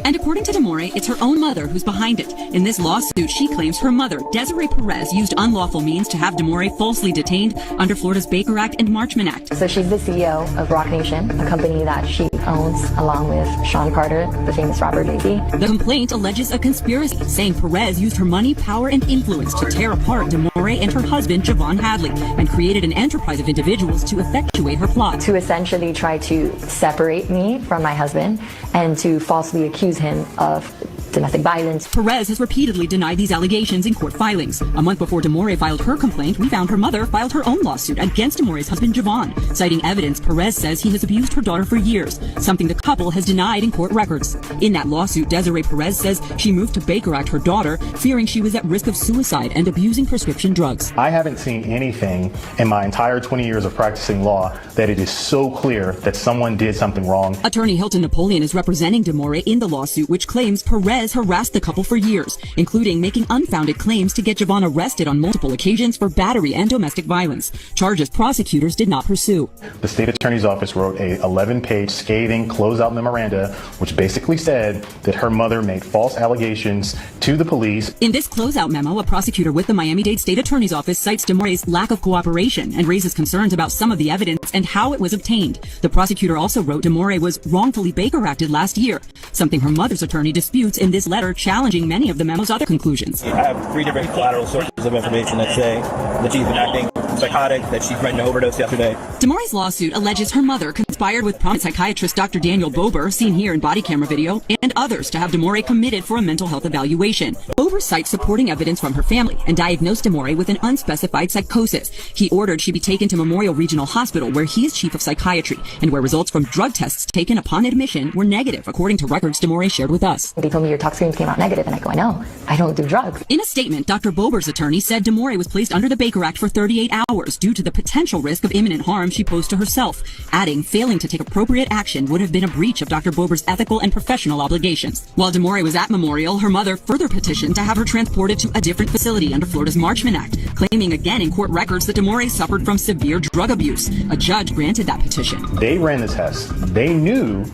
And according to Demore, it's her own mother who's behind it. In this lawsuit, she claims her mother, Desiree Perez, used unlawful means to have Demore falsely detained under Florida's Baker Act and Marchman Act. So she's the CEO of Rock Nation, a company that she owns along with Sean Carter, the famous rapper Jay-Z. The complaint alleges a conspiracy, saying Perez used her money, power, and influence to tear apart Demore and her husband, Javon Hadley, and created an enterprise of individuals to effectuate her plot. To essentially try to separate me from my husband and to falsely accuse him of domestic violence. Perez has repeatedly denied these allegations in court filings. A month before Demore filed her complaint, we found her mother filed her own lawsuit against Demore's husband, Javon. Citing evidence, Perez says he has abused her daughter for years, something the couple has denied in court records. In that lawsuit, Desiree Perez says she moved to Baker Act her daughter, fearing she was at risk of suicide and abusing prescription drugs. I haven't seen anything in my entire 20 years of practicing law that it is so clear that someone did something wrong. Attorney Hilton Napoleon is representing Demore in the lawsuit, which claims Perez harassed the couple for years, including making unfounded claims to get Javon arrested on multiple occasions for battery and domestic violence, charges prosecutors did not pursue. The state attorney's office wrote a 11-page scathing closeout memoranda, which basically said that her mother made false allegations to the police. In this closeout memo, a prosecutor with the Miami-Dade State Attorney's Office cites Demore's lack of cooperation and raises concerns about some of the evidence and how it was obtained. The prosecutor also wrote Demore was wrongfully Baker Acted last year, something her mother's attorney disputes in this letter, challenging many of the memo's other conclusions. I have 3 different collateral sources of information that say that she's been acting psychotic, that she threatened to overdose yesterday. Demore's lawsuit alleges her mother conspired with prominent psychiatrist Dr. Daniel Bober, seen here in body camera video, and others to have Demore committed for a mental health evaluation. Bober cites supporting evidence from her family and diagnosed Demore with an unspecified psychosis. He ordered she be taken to Memorial Regional Hospital, where he is chief of psychiatry, and where results from drug tests taken upon admission were negative, according to records Demore shared with us. They told me your tox screens came out negative, and I go, I know, I don't do drugs. In a statement, Dr. Bober's attorney said Demore was placed under the Baker Act for 38 hours due to the potential risk of imminent harm she posed to herself, adding failing to take appropriate action would have been a breach of Dr. Bober's ethical and professional obligations. While Demore was at Memorial, her mother further petitioned to have her transported to a different facility under Florida's Marchman Act, claiming again in court records that Demore suffered from severe drug abuse. A judge granted that petition. They ran the test. They knew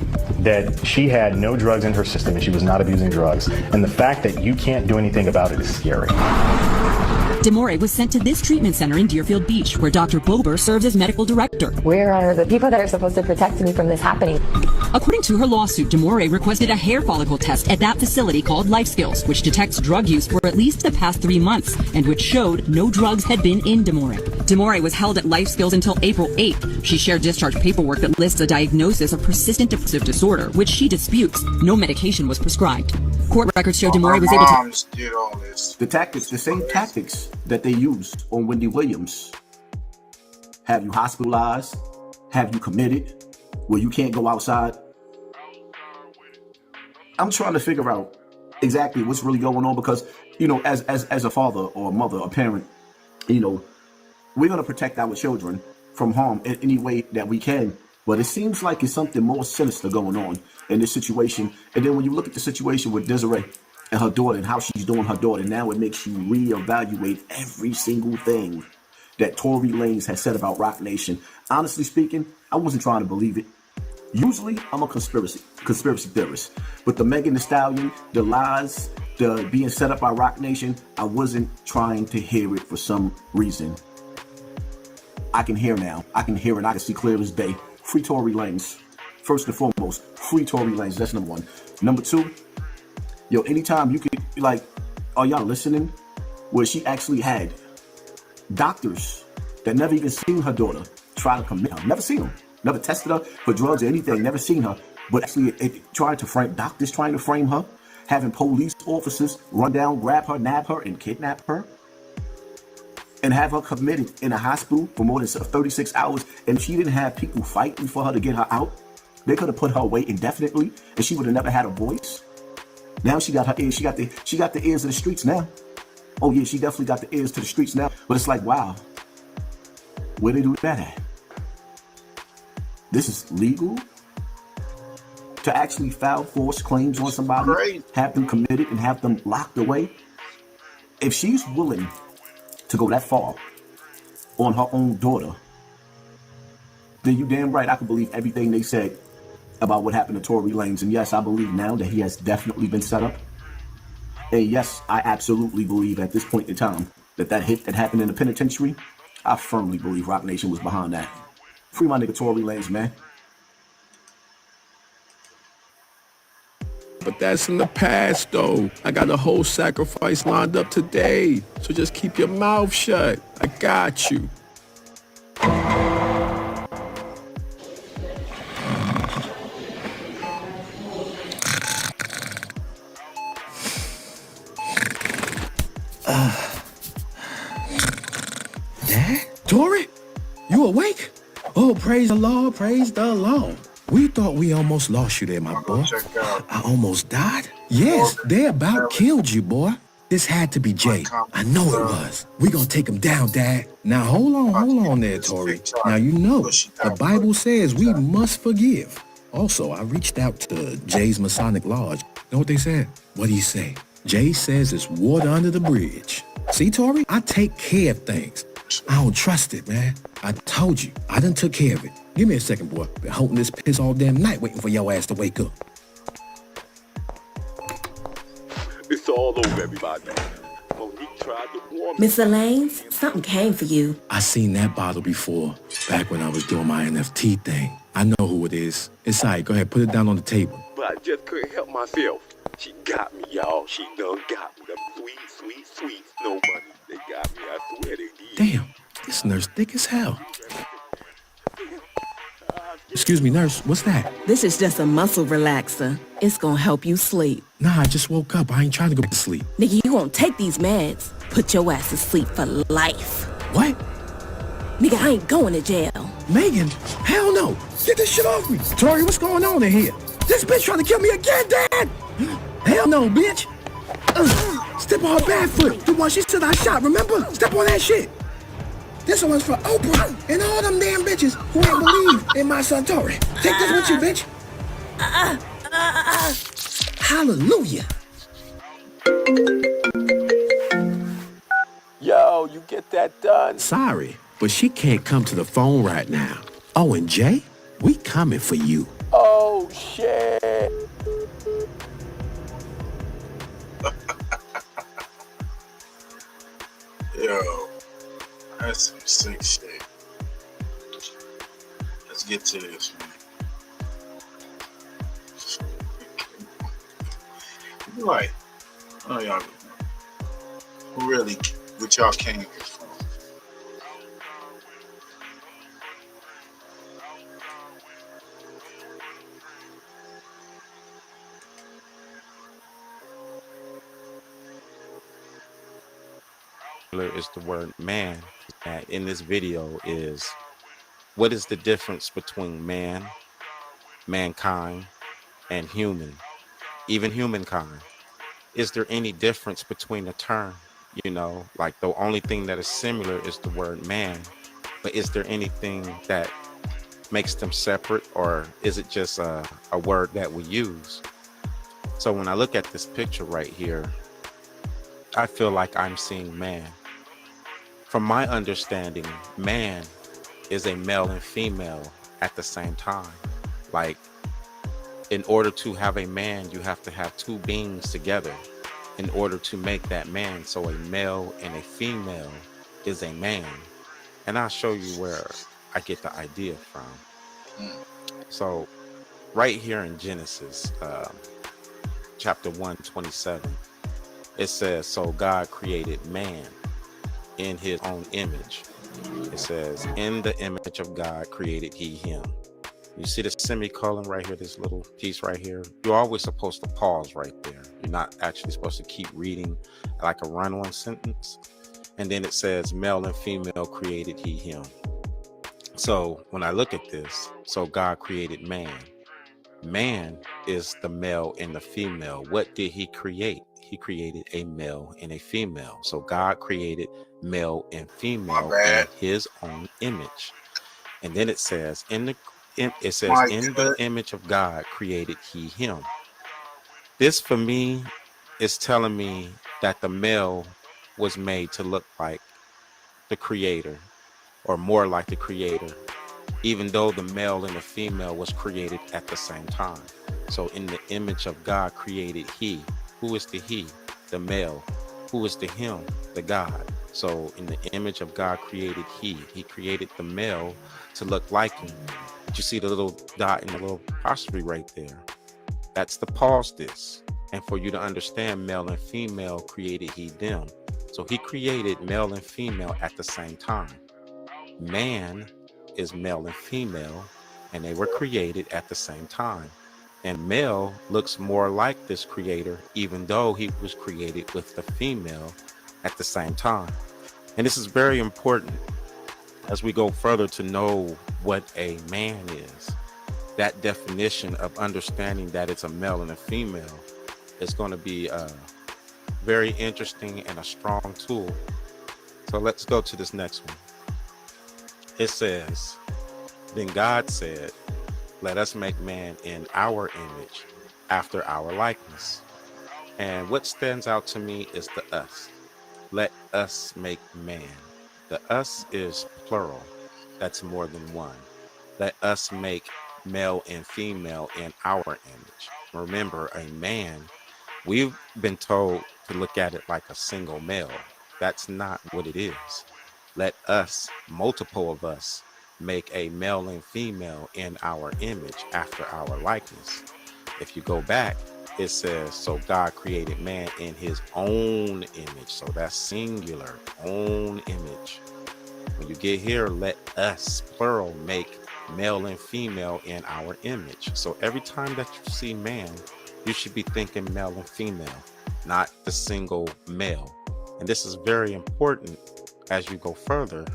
that she had no drugs in her system and she was not abusing drugs. And the fact that you can't do anything about it is scary. Demore was sent to this treatment center in Deerfield Beach, where Dr. Bober serves as medical director. Where are the people that are supposed to protect me from this happening? According to her lawsuit, Demore requested a hair follicle test at that facility called Life Skills, which detects drug use for at least the past 3 months, and which showed no drugs had been in Demore. Demore was held at Life Skills until April 8th. She shared discharge paperwork that lists a diagnosis of persistent depressive disorder, which she disputes. No medication was prescribed. Court records show Demore was able to... did all this. The tactics, the same tactics that they used on Wendy Williams. Have you hospitalized? Have you committed? Where you can't go outside? I'm trying to figure out exactly what's really going on because, you know, as a father or a mother, a parent, you know, we're going to protect our children from harm in any way that we can. But it seems like it's something more sinister going on in this situation. And then when you look at the situation with Desiree and her daughter and how she's doing her daughter, now it makes you reevaluate every single thing that Tory Lanez has said about Rock Nation. Honestly speaking, I wasn't trying to believe it. Usually, I'm a conspiracy theorist. But the Megan Thee Stallion, the lies, the being set up by Rock Nation, I wasn't trying to hear it for some reason. I can hear now. I can hear it. I can see clear as day. Free Tory Lanez. First and foremost, free Tory Lanez. That's number one. Number two, yo, anytime you could, like, are y'all listening? Where she actually had doctors that never even seen her daughter try to commit her. Never seen them. Never tested her for drugs or anything. Never seen her. But actually, it tried to frame, doctors trying to frame her. Having police officers run down, grab her, nab her, and kidnap her. And have her committed in a hospital for more than 36 hours. And she didn't have people fighting for her to get her out. They could have put her away indefinitely. And she would have never had a voice. Now she got her ears. She got the ears of the streets now. Oh yeah, she definitely got the ears to the streets now. But it's like, wow, where they do that at? This is legal to actually file false claims on somebody, have them committed, and have them locked away. If she's willing to go that far on her own daughter, then you damn right I can believe everything they said about what happened to Tory Lanez. And yes, I believe now that he has definitely been set up. And yes, I absolutely believe at this point in time that hit that happened in the penitentiary, I firmly believe Rock Nation was behind that. Free my nigga Tory Lanez, man. But that's in the past, though. I got a whole sacrifice lined up today. So just keep your mouth shut. I got you. Dad? Tory? You awake? Oh, praise the Lord, praise the Lord. We thought we almost lost you there, my boy. I almost died? Yes, they about killed you, boy. This had to be Jay. I know it was. We gonna take him down, Dad. Now, hold on there, Tory. Now, you know, the Bible says we must forgive. Also, I reached out to Jay's Masonic Lodge. Know what they said? What'd he say? Jay says it's water under the bridge. See, Tory, I take care of things. I don't trust it, man. I told you, I done took care of it. Give me a second, boy. Been holding this piss all damn night waiting for your ass to wake up. It's all over, everybody. Monique tried to warn Mr. Lanez, something came for you. I seen that bottle before, back when I was doing my NFT thing. I know who it is. It's all right, go ahead, put it down on the table. but I just couldn't help myself. She got me, y'all. She done got me. Them sweet, no money. They got me. I swear they did. Damn, this nurse thick as hell. Excuse me, nurse, what's that? This is just a muscle relaxer. It's gonna help you sleep. Nah, I just woke up. I ain't trying to go to sleep. Nigga, you won't take these meds. Put your ass to sleep for life. What? Nigga, I ain't going to jail. Megan? Hell no. Get this shit off me. Tori, what's going on in here? This bitch trying to kill me again, Dad! Hell no, bitch. Step on her bad foot. The one she said I shot, remember? Step on that shit. This one's for Oprah and all them damn bitches who ain't believe in my son Tori. Take this with you, bitch. Hallelujah. Yo, you get that done? Sorry, but she can't come to the phone right now. Oh, and Jay, we coming for you. Oh, shit. Yo, that's some sick shit. Let's get to this, man. Like, oh y'all, who really, what y'all came here for? Is the word man. In this video is, what is the difference between man, mankind, and human, even humankind? Is there any difference between the term? You know, like the only thing that is similar is the word man, but is there anything that makes them separate, or is it just a word that we use? So when I look at this picture right here, I feel like I'm seeing man. From my understanding, man is a male and female at the same time. Like, in order to have a man, you have to have two beings together in order to make that man. So a male and a female is a man. And I'll show you where I get the idea from. So right here in Genesis, chapter 1:27, it says, so God created man in his own image. It says, in the image of God created he him. You see the semicolon right here, this little piece right here? You're always supposed to pause right there. You're not actually supposed to keep reading like a run-on sentence. And then it says, male and female created he him. So when I look at this, so God created man. Man is the male and the female. What did he create? He created a male and a female. So God created male and female in his own image. And then it says in the image of God created he him. This for me is telling me that the male was made to look like the creator, or more like the creator, even though the male and the female was created at the same time. So in the image of God created he. Who is the he? The male. Who is the him? The God. So in the image of God created he. He created the male to look like him. But you see the little dot and the little apostrophe right there. That's the pause this. And for you to understand, male and female created he them. So he created male and female at the same time. Man is male and female, and they were created at the same time. And male looks more like this creator, even though he was created with the female at the same time. And this is very important as we go further to know what a man is. That definition of understanding that it's a male and a female is going to be very interesting and a strong tool. So let's go to this next one. It says, then God said, let us make man in our image, after our likeness. And what stands out to me is the us. Let us make man. The us is plural. That's more than one. Let us make male and female in our image. Remember, a man, we've been told to look at it like a single male. That's not what it is. Let us, multiple of us, make a male and female in our image after our likeness. If you go back, it says, so God created man in his own image. So that's singular, own image. When you get here, let us, plural, make male and female in our image. So every time that you see man, you should be thinking male and female, not the single male. And this is very important as you go further.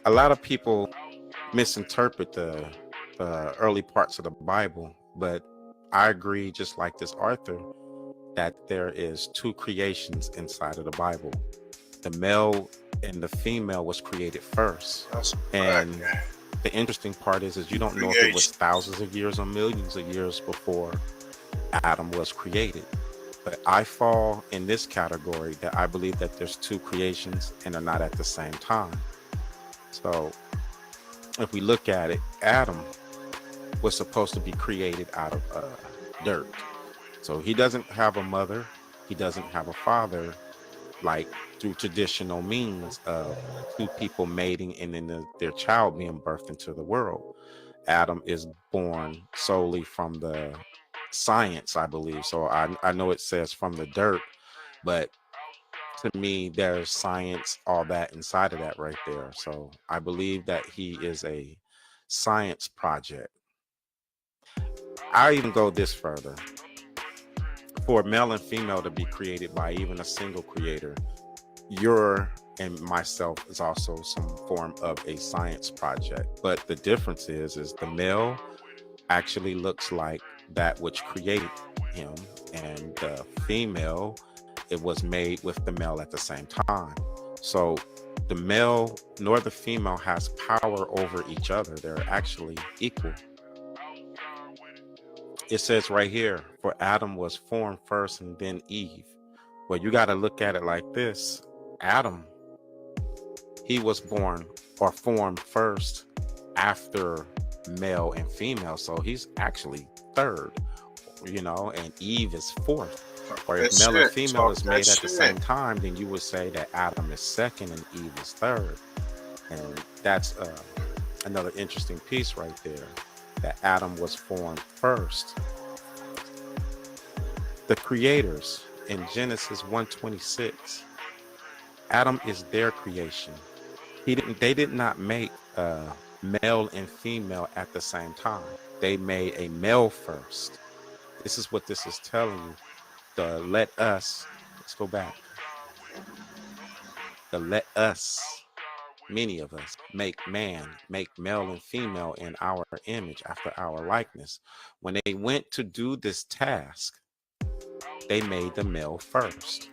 A lot of people misinterpret the early parts of the Bible, but I agree, just like this author, that there is two creations inside of the Bible. The male and the female was created first. And the interesting part is you don't know if it was thousands of years or millions of years before Adam was created. But I fall in this category that I believe that there's two creations and are not at the same time. So if we look at it, Adam was supposed to be created out of dirt. So he doesn't have a mother. He doesn't have a father, like through traditional means of two people mating and then their child being birthed into the world. Adam is born solely from the science, I believe. So I know it says from the dirt, but to me, there's science, all that inside of that right there. So I believe that he is a science project. I even go this further. For male and female to be created by even a single creator, your and myself is also some form of a science project. But the difference is the male actually looks like that which created him, and the female, it was made with the male at the same time. So the male nor the female has power over each other. They're actually equal. It says right here, for Adam was formed first and then Eve. Well, you got to look at it like this. Adam, he was born or formed first after male and female. So he's actually third, and Eve is fourth. Or if male and female is made at the same time, then you would say that Adam is second and Eve is third. And that's another interesting piece right there, that Adam was formed first. The creators in Genesis 1:26, Adam is their creation. They did not make male and female at the same time. They made a male first. This is what this is telling you. Let's go back. The let us many of us, make male and female in our image, after our likeness. When they went to do this task, they made the male first.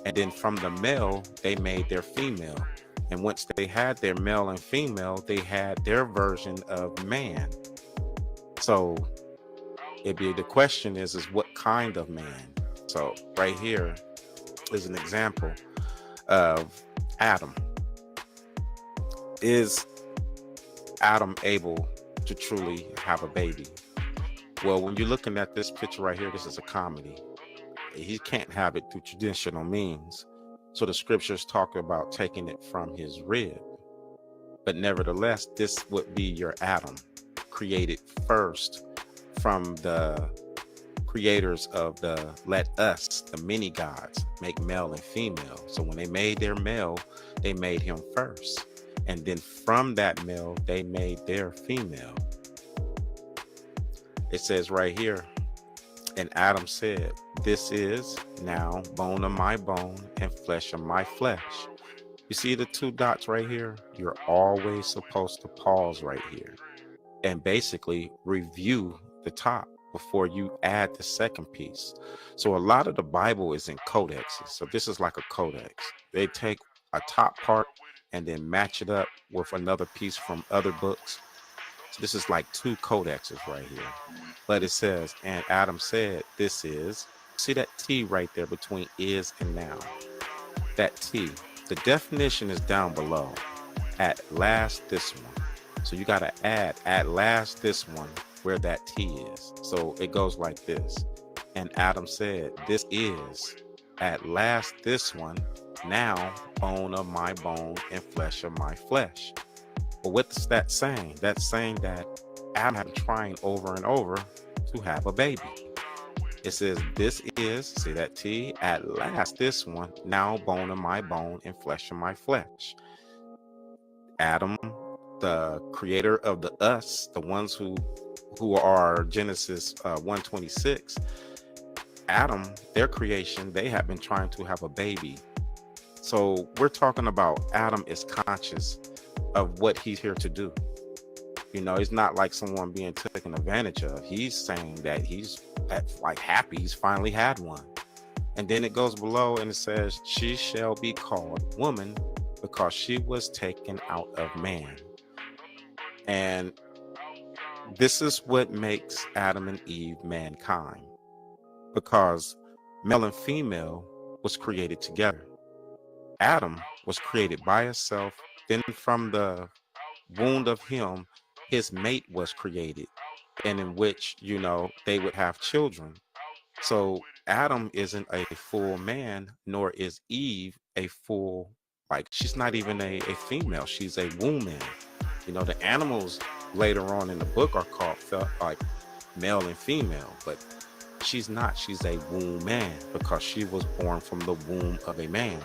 And then from the male, they made their female. And once they had their male and female, they had their version of man. So the question is what kind of man? So right here is an example of Adam. Is Adam able to truly have a baby? Well, when you're looking at this picture right here, this is a comedy. He can't have it through traditional means. So the scriptures talk about taking it from his rib. But nevertheless, this would be your Adam, created first from the creators of the let us, the many gods, make male and female. So when they made their male, they made him first. And then from that male, they made their female. It says right here, and Adam said, "This is now bone of my bone and flesh of my flesh." You see the two dots right here? You're always supposed to pause right here and basically review the top before you add the second piece. So a lot of the Bible is in codexes. So this is like a codex. They take a top part and then match it up with another piece from other books. So this is like two codexes right here. But it says, and Adam said, "This is," see that T right there between is and now. That T, the definition is down below. At last this one. So you got to add at last this one where that T is. So it goes like this. And Adam said, "This is at last this one, now bone of my bone and flesh of my flesh." But what's that saying? That's saying that Adam had been trying over and over to have a baby. It says, "This is," see that T, "at last this one, now bone of my bone and flesh of my flesh." Adam, the creator of the us, the ones who are Genesis 1:26, Adam, their creation, they have been trying to have a baby. So we're talking about Adam is conscious of what he's here to do. You know, it's not like someone being taken advantage of. He's saying that he's like happy he's finally had one. And then it goes below and it says, "She shall be called woman because she was taken out of man." And this is what makes Adam and Eve mankind, because male and female was created together. Adam was created by himself. Then from the wound of him, his mate was created, and in which, you know, they would have children. So Adam isn't a full man, nor is Eve a full, like, she's not even a female. She's a woman. You know, the animals later on in the book are called like male and female, but she's not. She's a woman because she was born from the womb of a man.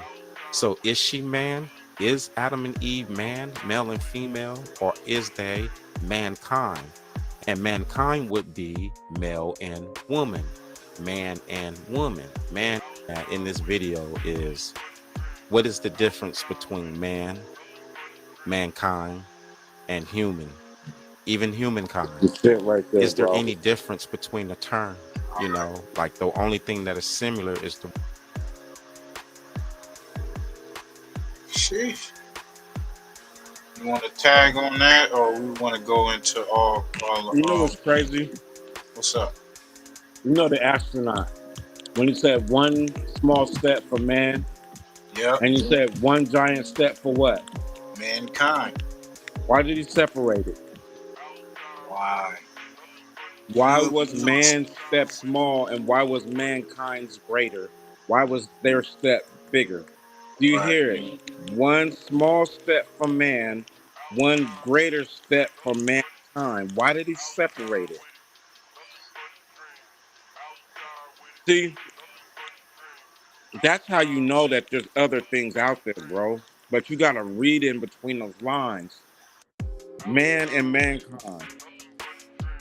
So is she man? Is Adam and Eve man, male and female, or is they mankind? And mankind would be male and woman, man and woman. Man in this video is, what is the difference between man, mankind, and human? Even humankind. Right there, is there bro. any difference between the term? You know, like the only thing that is similar is the Sheesh. You want to tag on that, or we want to go into all You know what's crazy? What's up? You know the astronaut, when he said one small step for man, Yep. and he said one giant step for what? Mankind. Why did he separate it? Why? Why was man's step small and why was mankind's greater? Why was their step bigger? Do you hear it? One small step for man, one greater step for mankind. Why did he separate it? See, that's how you know that there's other things out there, bro. But you gotta read in between those lines. Man and mankind.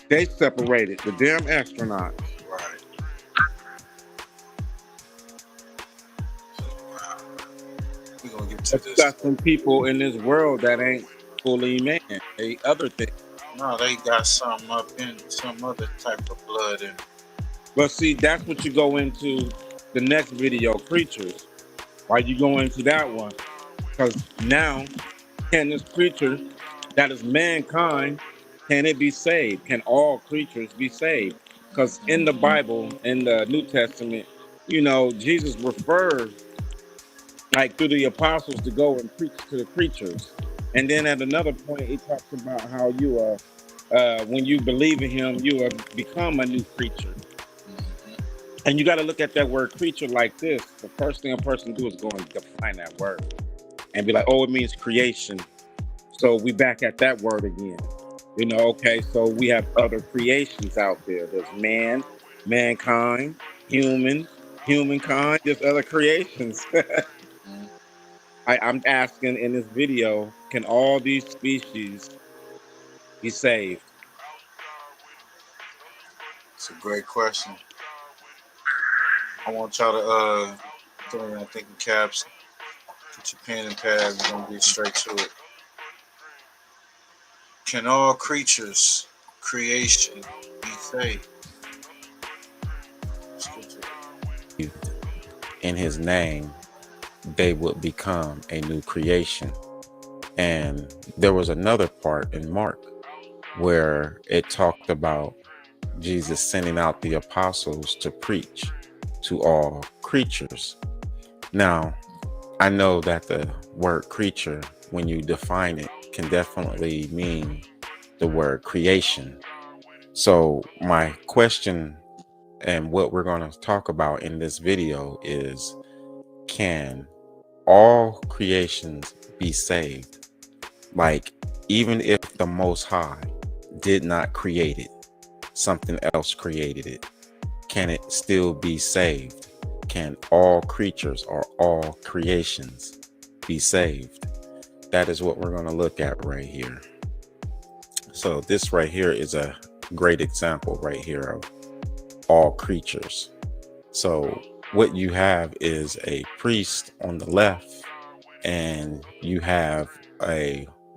They separated the damn astronauts. Right. We're gonna get into But you this. got some people in this world that ain't fully man. They other things. No, they got some up in some other type of blood in. But see, that's what you go into the next video, creatures. Why you go into that one? Because now, can this creature that is mankind, can it be saved? Can all creatures be saved? Because in the Bible, in the New Testament, Jesus refers like through the apostles to go and preach to the creatures. And then at another point, he talks about how you when you believe in him, you have become a new creature. And you got to look at that word creature like this. The first thing a person do is go and define that word and be like, oh, it means creation. So we back at that word again. Okay, so we have other creations out there. There's man, mankind, humankind, there's other creations. I'm asking in this video, can all these species be saved? It's a great question. I want y'all to throw in thinking caps. Get your pen and pad. We're gonna get straight to it. Can all creatures, creation, be saved? In his name, they would become a new creation. And there was another part in Mark where it talked about Jesus sending out the apostles to preach to all creatures. Now, I know that the word creature, when you define it, can definitely mean the word creation. So my question and what we're going to talk about in this video is, can all creations be saved? Like, even if the Most High did not create it, something else created it, can it still be saved? Can all creatures or all creations be saved? That is what we're going to look at right here. So this right here is a great example right here of all creatures. So what you have is a priest on the left, and you have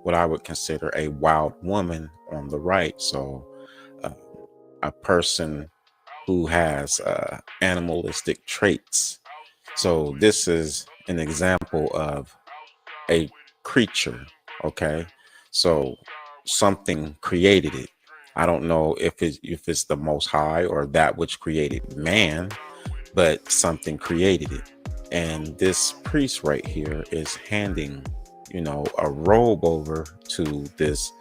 what I would consider a wild woman on the right. So a person who has animalistic traits. So this is an example of a creature. Okay, so something created it. I don't know if it's the Most High or that which created man, but something created it. And this priest right here is handing, a robe over to this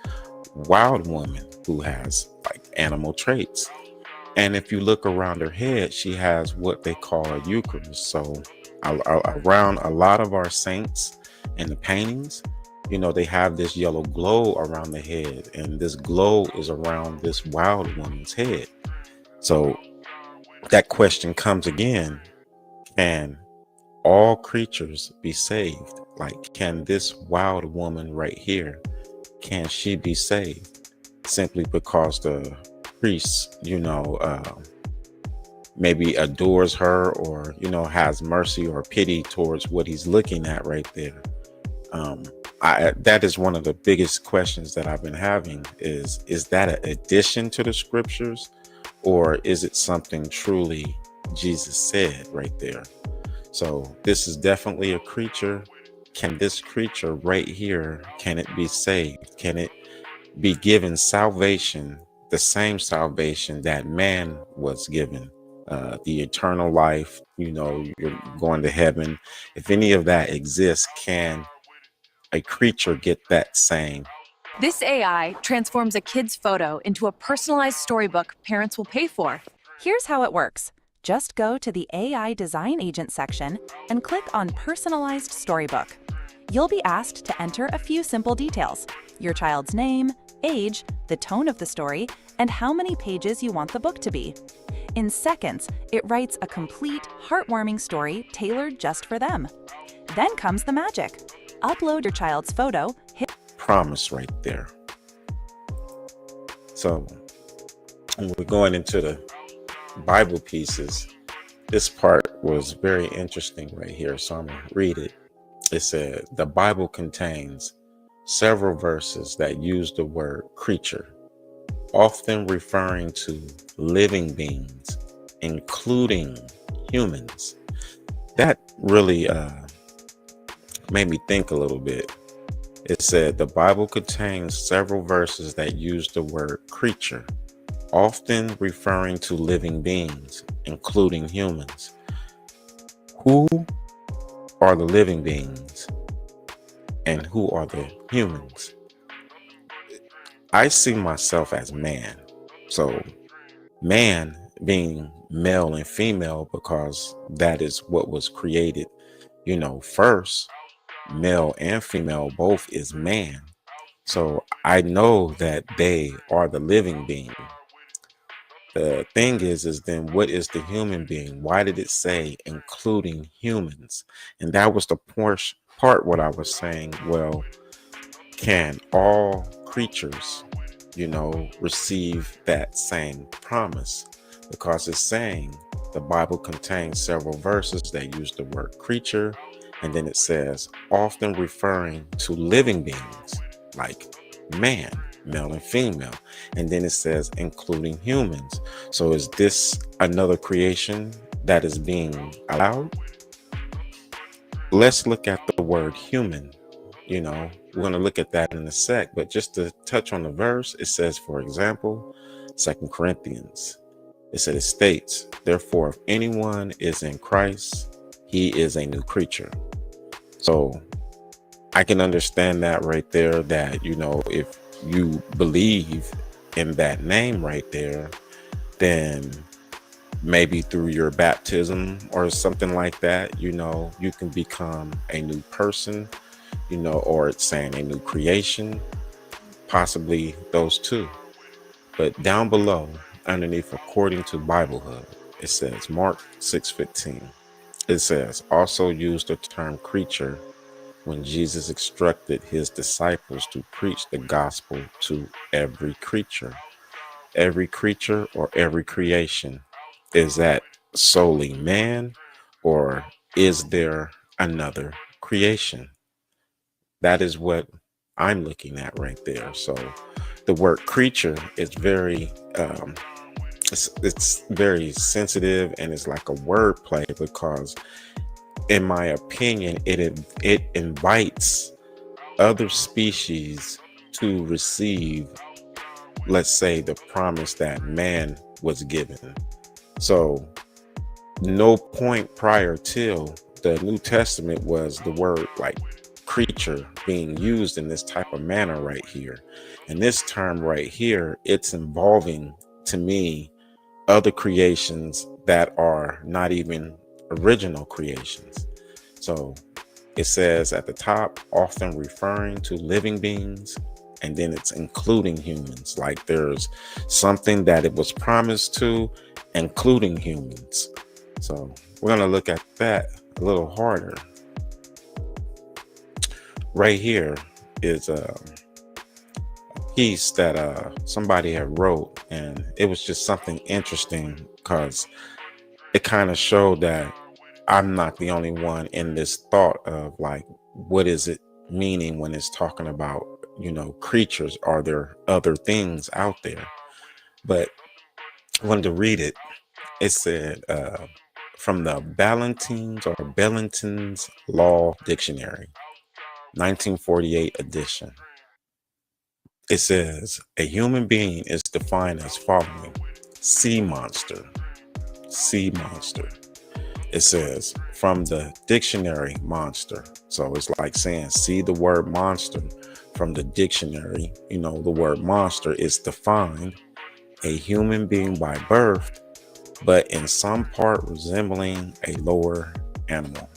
wild woman who has like animal traits. And if you look around her head, she has what they call a Eucharist. So around a lot of our saints in the paintings, they have this yellow glow around the head, and this glow is around this wild woman's head. So that question comes again, can all creatures be saved? Like, can this wild woman right here, can she be saved? Simply because the priest, maybe adores her or, has mercy or pity towards what he's looking at right there. That is one of the biggest questions that I've been having is that an addition to the scriptures, or is it something truly Jesus said right there? So this is definitely a creature. Can this creature right here, can it be saved? Can it be given salvation, the same salvation that man was given? The eternal life, you're going to heaven. If any of that exists, can a creature get that same? This AI transforms a kid's photo into a personalized storybook parents will pay for. Here's how it works. Just go to the AI Design Agent section and click on Personalized Storybook. You'll be asked to enter a few simple details: your child's name, age, the tone of the story, and how many pages you want the book to be. In seconds, it writes a complete, heartwarming story tailored just for them. Then comes the magic. Upload your child's photo, hit promise right there. So when we're going into the Bible pieces, this part was very interesting right here. So I'm going to read it. It said the Bible contains several verses that use the word creature, often referring to living beings, including humans. That really made me think a little bit. It said the Bible contains several verses that use the word creature, often referring to living beings, including humans. Who are the living beings and who are the humans? I see myself as man. So man being male and female, because that is what was created, first. Male and female both is man. So I know that they are the living being. The thing is then what is the human being? Why did it say including humans? And that was the part what I was saying. Well, can all creatures, receive that same promise? Because it's saying the Bible contains several verses that use the word creature, and then it says often referring to living beings like man, male and female, and then it says including humans. So is this another creation that is being allowed? Let's look at the word human. We're going to look at that in a sec, but just to touch on the verse, it says, for example, 2 Corinthians, it states, therefore, if anyone is in Christ, he is a new creature. So I can understand that right there, that, if you believe in that name right there, then maybe through your baptism or something like that, you can become a new person, or it's saying a new creation, possibly those two. But down below, underneath, according to Biblehood, it says Mark 6:15. It says, also use the term creature when Jesus instructed his disciples to preach the gospel to every creature. Every creature or every creation. Is that solely man, or is there another creation? That is what I'm looking at right there. So the word creature is very it's very sensitive, and it's like a word play, because in my opinion it invites other species to receive, let's say, the promise that man was given. So no point prior till the New Testament was the word like creature being used in this type of manner right here. And this term right here, it's involving, to me, other creations that are not even original creations. So it says at the top, often referring to living beings, and then it's including humans. Like there's something that it was promised to, including humans. So we're going to look at that a little harder. Right here is a piece that somebody had wrote, and it was just something interesting because it kind of showed that I'm not the only one in this thought of like, what is it meaning when it's talking about, creatures? Are there other things out there? But I wanted to read it. It said, from the Bellington's Law Dictionary, 1948 edition. It says, a human being is defined as following: sea monster. Sea monster. It says, from the dictionary, monster. So it's like saying, see the word monster from the dictionary. The word monster is defined: a human being by birth, but in some part resembling a lower animal.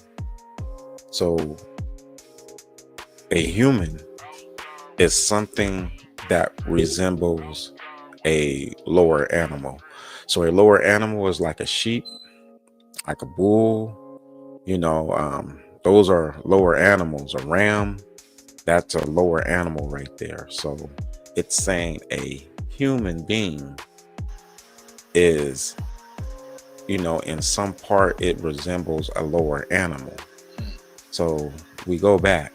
So a human is something that resembles a lower animal. So a lower animal is like a sheep, like a bull, those are lower animals. A ram, that's a lower animal right there. So it's saying a human being is, in some part it resembles a lower animal. So we go back,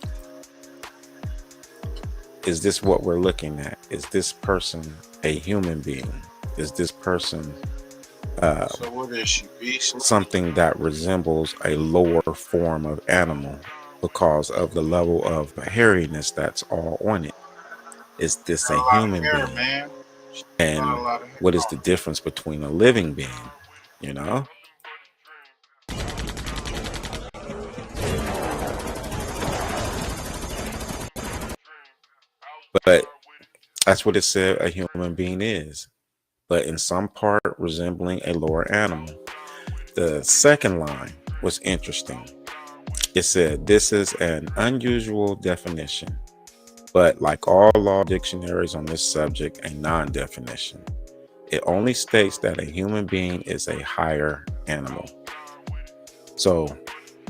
is this what we're looking at? Is this person a human being? Is this person So what is she, beast? something that resembles a lower form of animal because of the level of hairiness that's all on it? Is this Got a a lot of human hair, being? man. And Got a lot of hair. what is the difference between a living being? You know? But that's what it said a human being is, but in some part resembling a lower animal. The second line was interesting. It said, this is an unusual definition, but like all law dictionaries on this subject, a non-definition. It only states that a human being is a higher animal. So,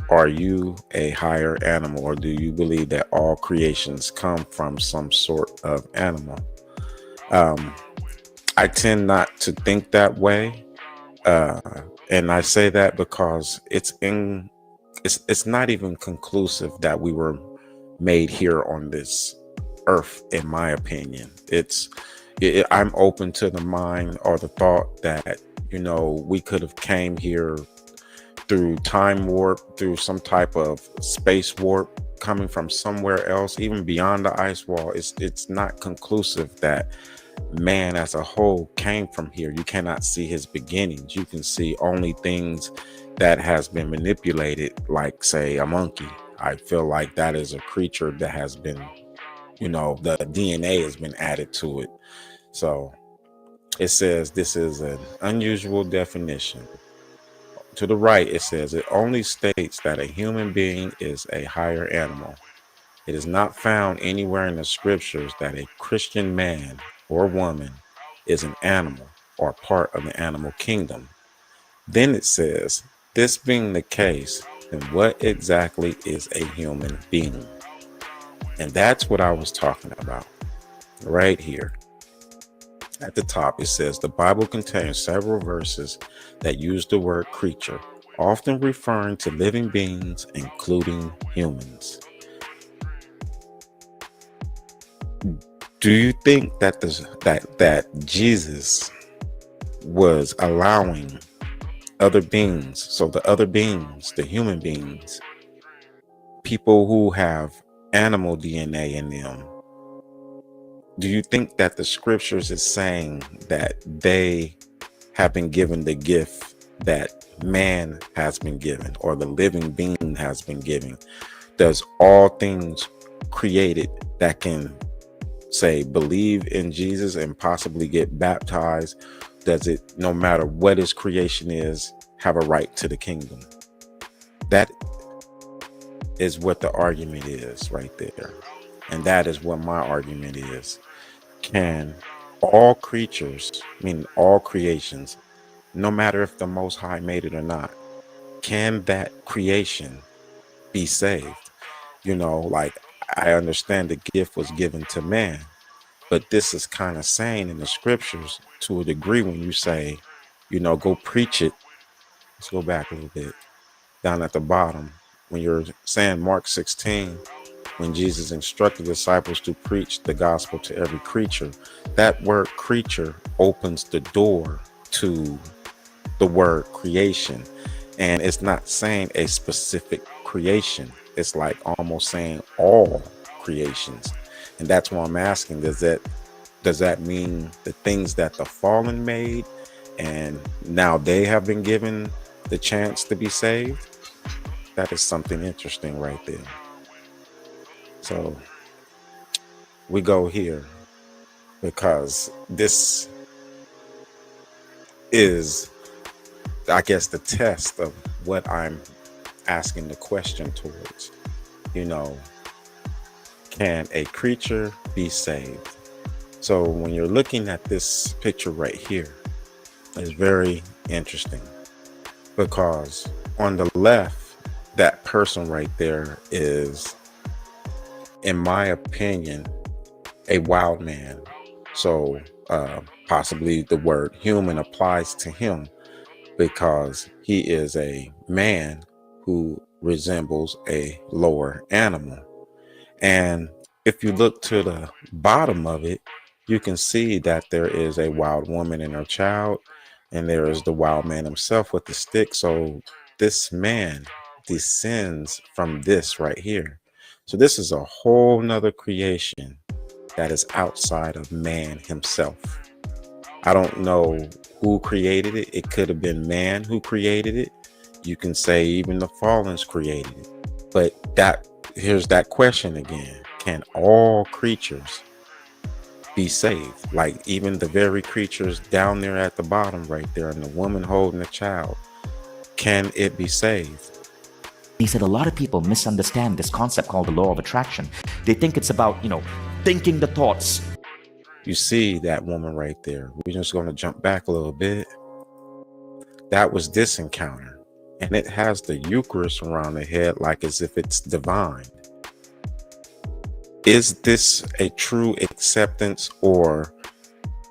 are you a higher animal, or do you believe that all creations come from some sort of animal? I tend not to think that way, and I say that because it's not even conclusive that we were made here on this earth, in my opinion. I'm open to the mind or the thought that, you know, we could have came here through time warp, through some type of space warp, coming from somewhere else, even beyond the ice wall. It's not conclusive that man as a whole came from here. You cannot see his beginnings. You can see only things that has been manipulated, like, say, a monkey. I feel like that is a creature that has been, you know, the DNA has been added to it. So it says this is an unusual definition. To the right, it says it only states that a human being is a higher animal. It is not found anywhere in the scriptures that a Christian man or woman is an animal or part of the animal kingdom. Then it says, this being the case, then what exactly is a human being? And that's what I was talking about right here. At the top, it says the Bible contains several verses that use the word creature, often referring to living beings, including humans. Do you think that that Jesus was allowing other beings, so the other beings, the human beings, people who have animal DNA in them, do you think that the scriptures is saying that they have been given the gift that man has been given, or the living being has been given? Does all things created that can, say, believe in Jesus and possibly get baptized, does it, no matter what his creation is, have a right to the kingdom? That is what the argument is right there. And that is what my argument is. Can all creatures, meaning all creations, no matter if the Most High made it or not, can that creation be saved? You know, like, I understand the gift was given to man, but this is kind of saying in the scriptures to a degree when you say, you know, go preach it. Let's go back a little bit. Down at the bottom, when you're saying Mark 16, when Jesus instructed disciples to preach the gospel to every creature, that word creature opens the door to the word creation. And it's not saying a specific creation. It's like almost saying all creations. And that's why I'm asking, does that mean the things that the fallen made and now they have been given the chance to be saved? That is something interesting right there. So we go here because this is, I guess, the test of what I'm asking the question towards. You know, can a creature be saved? So when you're looking at this picture right here, it's very interesting because on the left, that person right there is, in my opinion, a wild man. So possibly the word human applies to him because he is a man who resembles a lower animal. And if you look to the bottom of it, you can see that there is a wild woman and her child, and there is the wild man himself with the stick. So this man descends from this right here. So this is a whole nother creation that is outside of man himself. I don't know who created it. It could have been man who created it. You can say even the fallens created it. But here's that question again. Can all creatures be saved? Like even the very creatures down there at the bottom right there, and the woman holding the child, can it be saved? He said a lot of people misunderstand this concept called the law of attraction. They think it's about, thinking the thoughts. You see that woman right there. We're just going to jump back a little bit. That was this encounter. And it has the Eucharist around the head like as if it's divine. Is this a true acceptance, or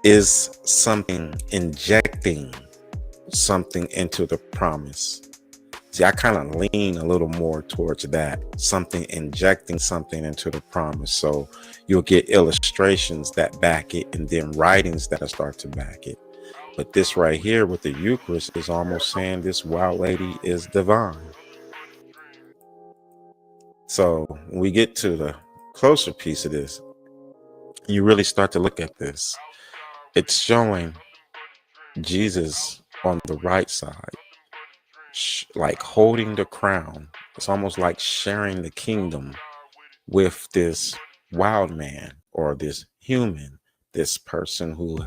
is something injecting something into the promise? See, I kind of lean a little more towards that. Something injecting something into the promise. So you'll get illustrations that back it, and then writings that start to back it. But this right here with the Eucharist is almost saying this wild lady is divine. So when we get to the closer piece of this, you really start to look at this. It's showing Jesus on the right side, like holding the crown. It's almost like sharing the kingdom with this wild man, or this human, this person who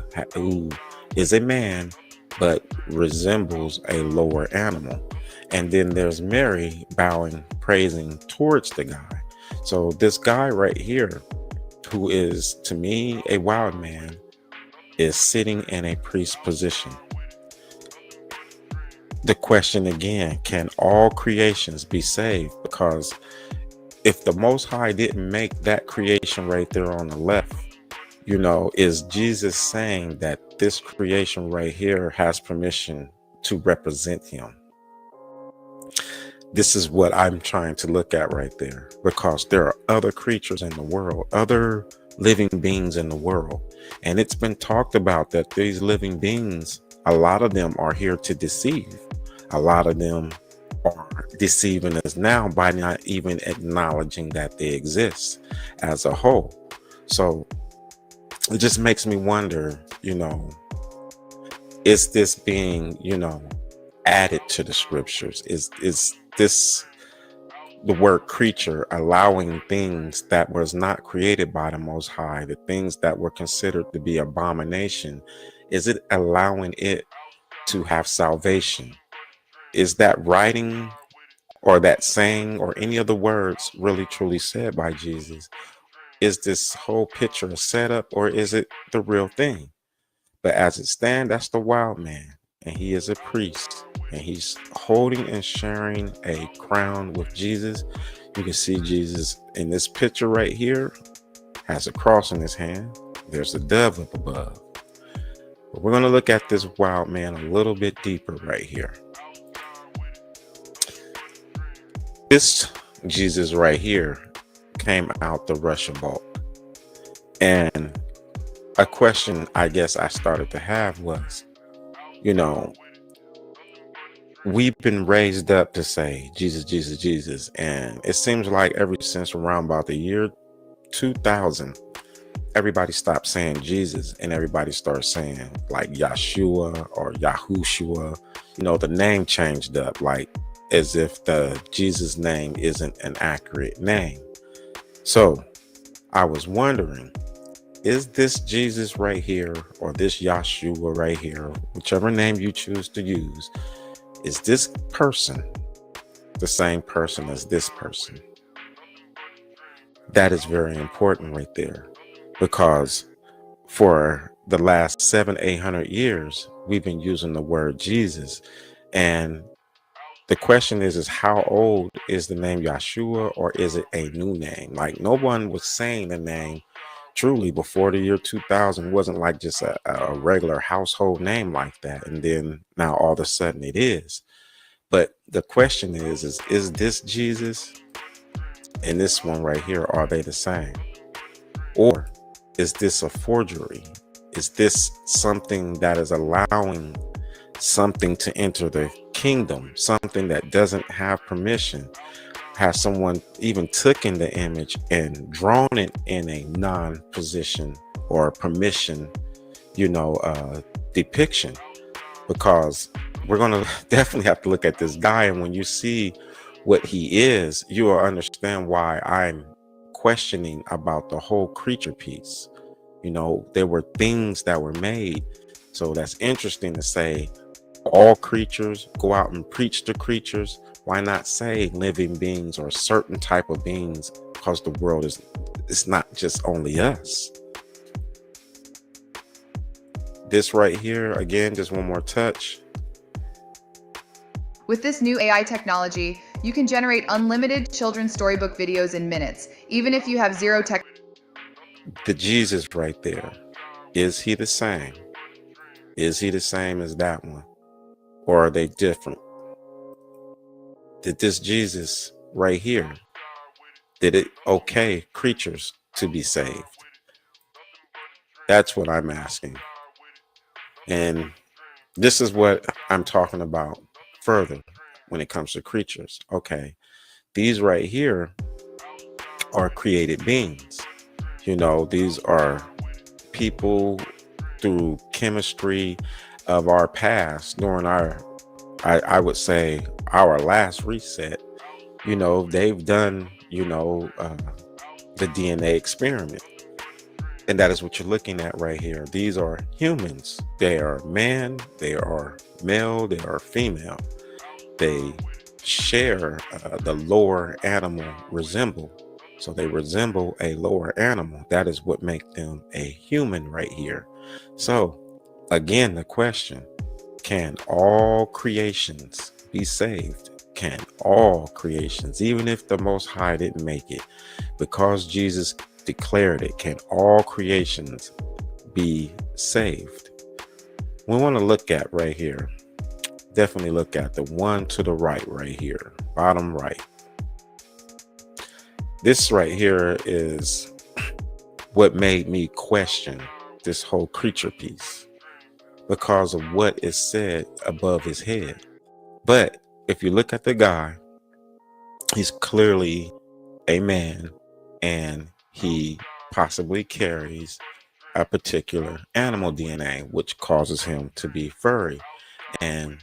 is a man but resembles a lower animal. And then there's Mary bowing, praising towards the guy. So this guy right here, who is to me a wild man, is sitting in a priest position. The question again, can all creations be saved? Because if the Most High didn't make that creation right there on the left, is Jesus saying that this creation right here has permission to represent him? This is what I'm trying to look at right there, because there are other creatures in the world, other living beings in the world. And it's been talked about that these living beings, a lot of them are here to deceive. A lot of them are deceiving us now by not even acknowledging that they exist as a whole. So it just makes me wonder, is this being, added to the scriptures? Is this the word creature allowing things that was not created by the Most High, the things that were considered to be abomination? Is it allowing it to have salvation? Is that writing or that saying or any of the words really truly said by Jesus? Is this whole picture a setup, or is it the real thing? But as it stands, that's the wild man, and he is a priest, and he's holding and sharing a crown with Jesus. You can see Jesus in this picture right here has a cross in his hand. There's a dove up above. But we're going to look at this wild man a little bit deeper right here. This Jesus right here came out the Russian vault. And a question I guess I started to have was, we've been raised up to say Jesus, Jesus, Jesus. And it seems like ever since around about the year 2000, everybody stopped saying Jesus and everybody started saying like Yahshua or Yahushua. The name changed up, like as if the Jesus name isn't an accurate name. So I was wondering, is this Jesus right here, or this Yahshua right here, whichever name you choose to use, is this person the same person as this person? That is very important right there, because for the last 700-800 years, we've been using the word Jesus. And the question is how old is the name Yahshua, or is it a new name? Like, no one was saying the name truly before the year 2000. It wasn't like just a regular household name like that. And then now all of a sudden it is. But the question is this Jesus and this one right here, are they the same? Or is this a forgery? Is this something that is allowing something to enter the kingdom, something that doesn't have permission? Has someone even taken the image and drawn it in a non-position or permission, depiction? Because we're going to definitely have to look at this guy, and when you see what he is, you will understand why I'm questioning about the whole creature piece. There were things that were made, so that's interesting to say all creatures, go out and preach to creatures. Why not say living beings or certain type of beings? Because the world it's not just only us. This right here, again, just one more touch. With this new AI technology, you can generate unlimited children's storybook videos in minutes, even if you have zero tech. The Jesus right there, is he the same? Is he the same as that one? Or are they different? Did this Jesus right here, did it okay creatures to be saved? That's what I'm asking. And this is what I'm talking about further when it comes to creatures. Okay, these right here are created beings. These are people through chemistry of our past during I would say our last reset. They've done, the DNA experiment. And that is what you're looking at right here. These are humans. They are man, they are male, they are female. They share the lower animal resemble. So they resemble a lower animal. That is what makes them a human right here. So again, the question, can all creations be saved? Can all creations, even if the Most High didn't make it, because Jesus declared it, can all creations be saved? We want to look at right here. Definitely look at the one to the right here, bottom right. This right here is what made me question this whole creature piece, because of what is said above his head. But if you look at the guy, he's clearly a man, and he possibly carries a particular animal DNA, which causes him to be furry. And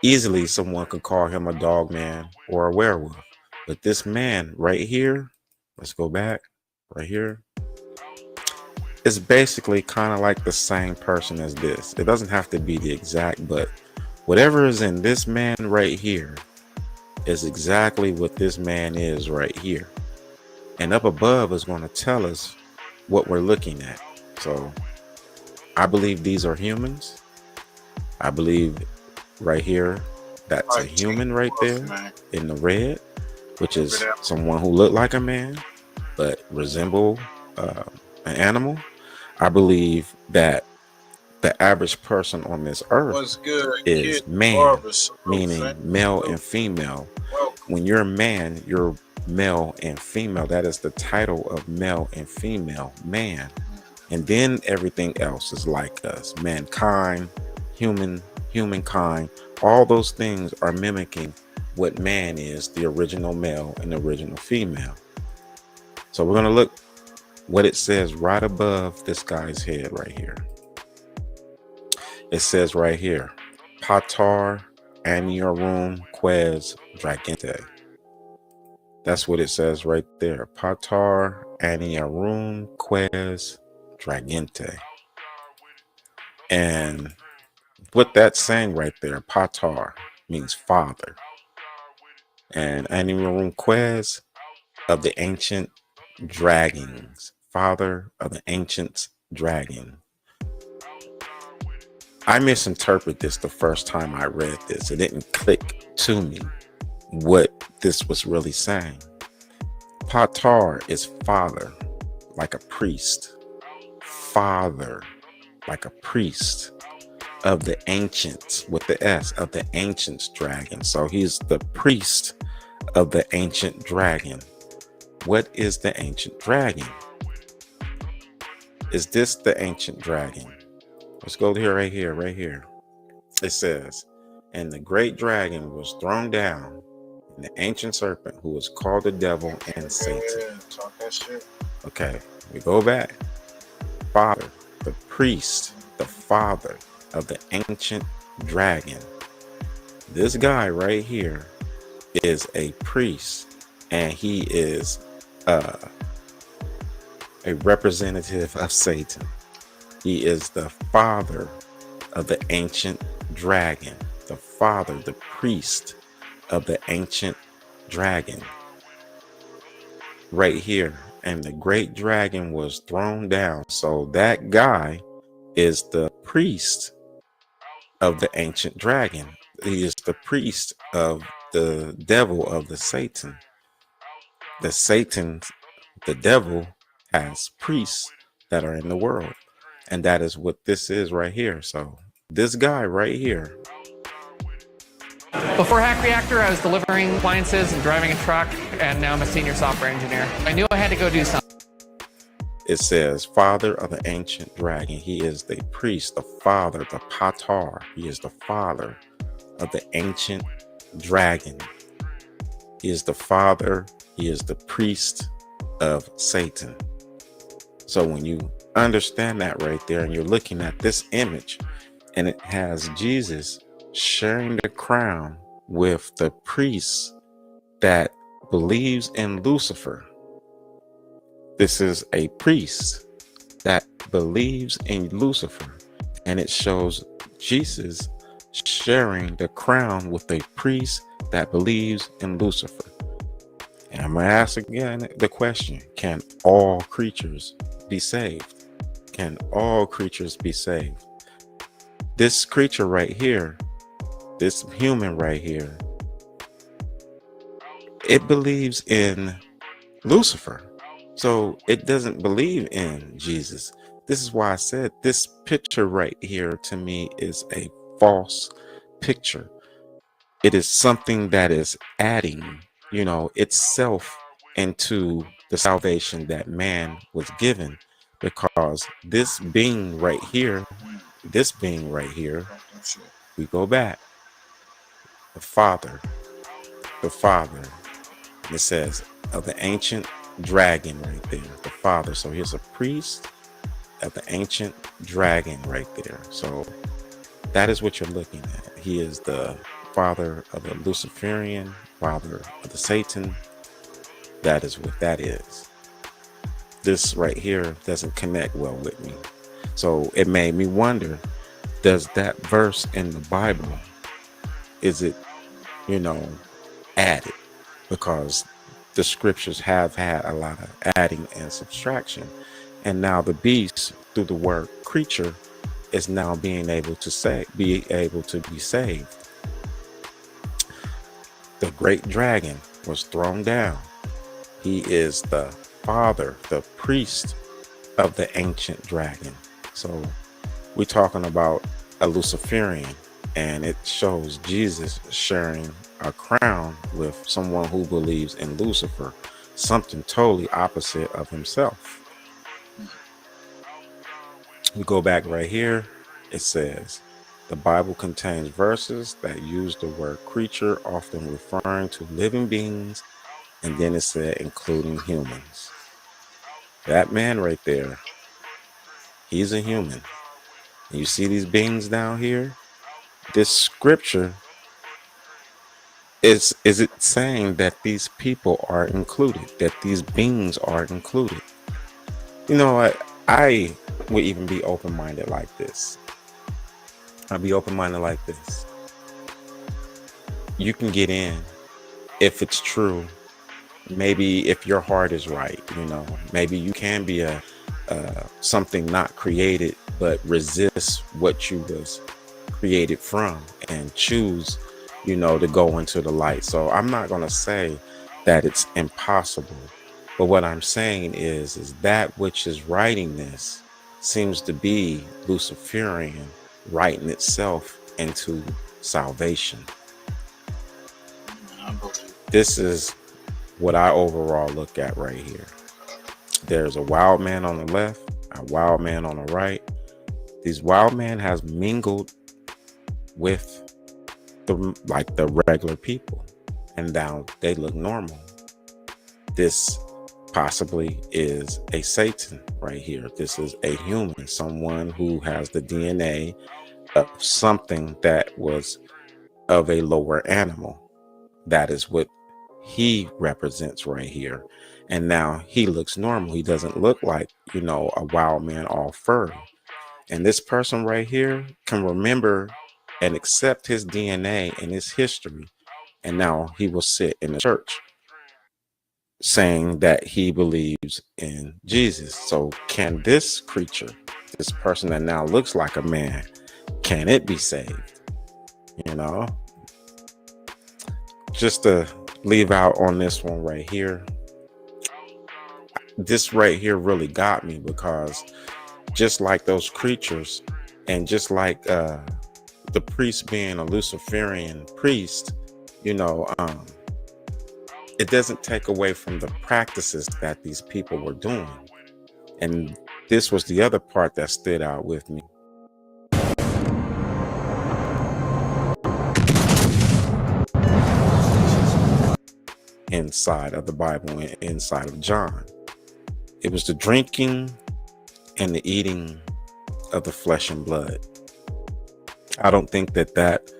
easily someone could call him a dog man or a werewolf. But this man right here, let's go back right here, is basically kind of like the same person as this. It doesn't have to be the exact, but whatever is in this man right here is exactly what this man is right here. And up above is going to tell us what we're looking at. So I believe these are humans. I believe right here, that's a human right there in the red, which is someone who looked like a man, but resemble an animal. I believe that the average person on this earth is man, meaning male and female. When you're a man, you're male and female. That is the title of male and female, man. And then everything else is like us, mankind, humankind. All those things are mimicking what man is, the original male and the original female. So we're going to look what it says right above this guy's head right here. It says right here, Pater Aniorum Ques Dragente. That's what it says right there. Pater Aniorum Ques Dragente. And what that's saying right there, Pater means father. And Aniorum Ques, of the ancient dragons, father of the ancient dragon. I misinterpreted this the first time I read this. It didn't click to me what this was really saying. Pater is father, like a priest. Father, like a priest. of the ancients, with the S, of the ancients dragon. So he's the priest of the ancient dragon. What is the ancient dragon? Is this the ancient dragon? Let's go here, right here, right here. It says, and the great dragon was thrown down, and the ancient serpent, who was called the devil and Satan. Talk that shit. Okay, we go back. Father, the priest, the father of the ancient dragon. This guy right here is a priest, and he is a representative of Satan. He is the father of the ancient dragon, the father, the priest of the ancient dragon. Right here. And the great dragon was thrown down. So that guy is the priest of the ancient dragon. He is the priest of the devil, of the Satan. The Satan, the devil, has priests that are in the world. And that is what this is right here. So this guy right here. Before Hack Reactor, I was delivering appliances and driving a truck, and now I'm a senior software engineer. I knew I had to go do something. It says, father of the ancient dragon. He is the priest, the father, the patar. He is the father of the ancient dragon. He is the father. He is the priest of Satan. So when you understand that right there, and you're looking at this image, and it has Jesus sharing the crown with the priest that believes in Lucifer. This is a priest that believes in Lucifer, and it shows Jesus sharing the crown with a priest that believes in Lucifer. And I'm going to ask again the question, can all creatures be saved? Can all creatures be saved? This creature right here, this human right here, it believes in Lucifer. So it doesn't believe in Jesus. This is why I said this picture right here to me is a false picture. It is something that is adding, itself into the salvation that man was given, because this being right here, we go back. The father, it says of the ancient dragon right there, the father. So here's a priest of the ancient dragon right there. So that is what you're looking at. He is the father of the Luciferian, father of the Satan. That is what that is. This right here doesn't connect well with me. So it made me wonder, does that verse in the Bible, is it, added? Because the scriptures have had a lot of adding and subtraction. And now the beast, through the word creature, is now being able to be saved. The great dragon was thrown down. He is the father, the priest of the ancient dragon. So we're talking about a Luciferian, and it shows Jesus sharing a crown with someone who believes in Lucifer, something totally opposite of himself. We go back right here. It says, the Bible contains verses that use the word creature, often referring to living beings, and then it said including humans. That man right there, he's a human. And you see these beings down here? This scripture, is it saying that these people are included, that these beings are included? You know what? I would even be open-minded like this. I'd be open-minded like this. You can get in if it's true. Maybe if your heart is right, maybe you can be something not created, but resist what you was created from and choose, to go into the light. So I'm not going to say that it's impossible, but what I'm saying is that which is writing this seems to be Luciferian, writing itself into salvation. This is what I overall look at right here. There's a wild man on the left, a wild man on the right. These wild man has mingled with the regular people, and now they look normal. This possibly is a Satan right here. This is a human, someone who has the DNA of something that was of a lower animal. That is what he represents right here. And now he looks normal. He doesn't look like, a wild man all furry. And this person right here can remember and accept his DNA and his history. And now he will sit in the church saying that he believes in Jesus. So can this creature, this person that now looks like a man, can it be saved? Just to leave out on this one right here. This right here really got me, because just like those creatures, and just like the priest being a Luciferian priest, it doesn't take away from the practices that these people were doing. And this was the other part that stood out with me. Inside of the Bible, inside of John, it was the drinking and the eating of the flesh and blood. I don't think that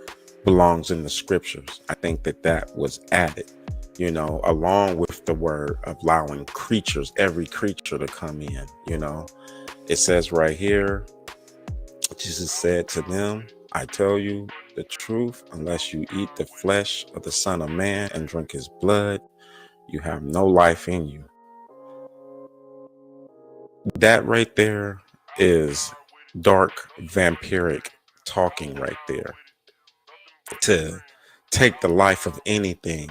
belongs in the scriptures. I think that was added, along with the word of allowing creatures, every creature to come in. It says right here, Jesus said to them, I tell you the truth, unless you eat the flesh of the Son of Man and drink his blood, you have no life in you. That right there is dark vampiric talking right there. To take the life of anything